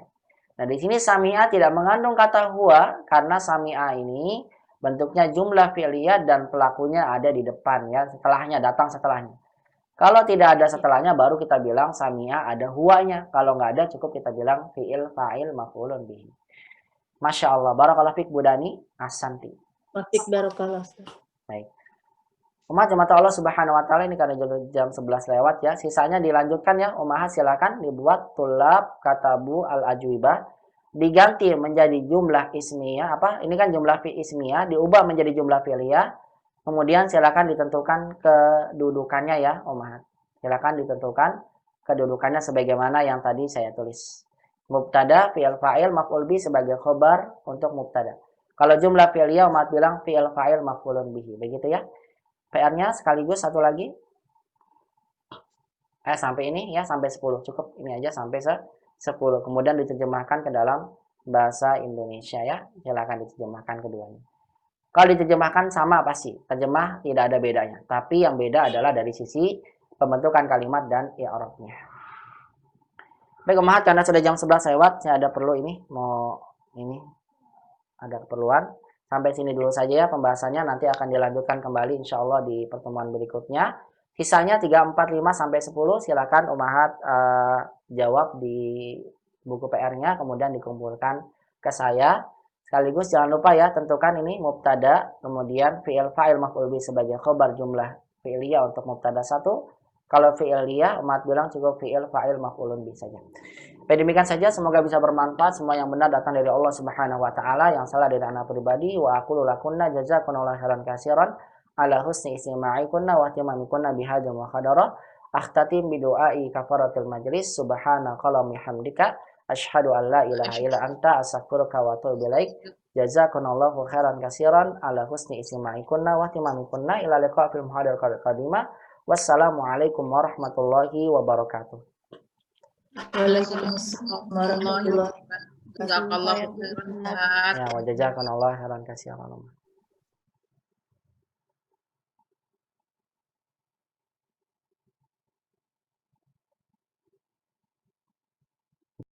Nah, di sini sami'ah tidak mengandung kata huwa karena sami'ah ini bentuknya jumlah fi'liyah dan pelakunya ada di depan ya, setelahnya datang setelahnya. Kalau tidak ada setelahnya baru kita bilang sami'ah ada huwanya. Kalau nggak ada cukup kita bilang fi'il, fa'il, maf'ulun bihi. Masya Allah. Barakallahu fiik Bu Dani. Ahsanti. Mafik barakallah. Baik. Umat jemaat Allah Subhanahu wa taala, ini karena jam 11 lewat ya. Sisanya dilanjutkan ya. Umahat silakan dibuat tulab katabu al-ajwibah, diganti menjadi jumlah ismiyah apa? Ini kan jumlah fi ismiyah diubah menjadi jumlah fi'liyah. Kemudian silakan ditentukan kedudukannya ya, Umahat. Silakan ditentukan kedudukannya sebagaimana yang tadi saya tulis. Mubtada, fi'il fa'il, maf'ul bi sebagai khobar untuk mubtada. Kalau jumlah fi'liyah Umahat bilang fi'il fa'il maf'ulun bihi. Begitu ya. PR-nya sekaligus satu lagi. Sampai ini ya, sampai 10. Cukup ini aja sampai 10. Kemudian diterjemahkan ke dalam bahasa Indonesia ya. Silakan diterjemahkan keduanya. Kalau diterjemahkan sama pasti. Terjemah tidak ada bedanya. Tapi yang beda adalah dari sisi pembentukan kalimat dan i'rabnya. Baik, Umahat, karena sudah jam 11 lewat, saya ada perlu ini. Ada keperluan. Sampai sini dulu saja ya pembahasannya, nanti akan dilanjutkan kembali insya Allah di pertemuan berikutnya. Sisanya 3, 4, 5, sampai 10 silakan Umahat jawab di buku PR-nya, kemudian dikumpulkan ke saya. Sekaligus jangan lupa ya, tentukan ini mubtada, kemudian fi'il fa'il maf'ul bi sebagai khobar jumlah fi'liyah untuk mubtada 1. Kalau fi'liyah, Umahat bilang cukup fi'il fa'il maf'ulun bi saja. Baik, demikian saja, semoga bisa bermanfaat. Semua yang benar datang dari Allah Subhanahu wa taala, yang salah dari anak pribadi. Wa aqulu lakunna jazakumullahu khairan katsiran ala husni istima'ikunna wa ihtimamikunna bihadzal muhadarah. Akhtatim bi du'ai kafaratul majlis. Subhanakallahumma hamdika asyhadu an la ilaha illa anta astaghfiruka wa atubu ilaik. Jazakumullahu khairan katsiran ala husni istima'ikunna wa ihtimamikunna. Ila liqa fil muhadaratil qadimah. Wassalamualaikum warahmatullahi wabarakatuh. Waalaikumsalam warahmatullahi wabarakatuh. Jazakallahu khairan. Ya, wa jazakallahu khairan katsiran.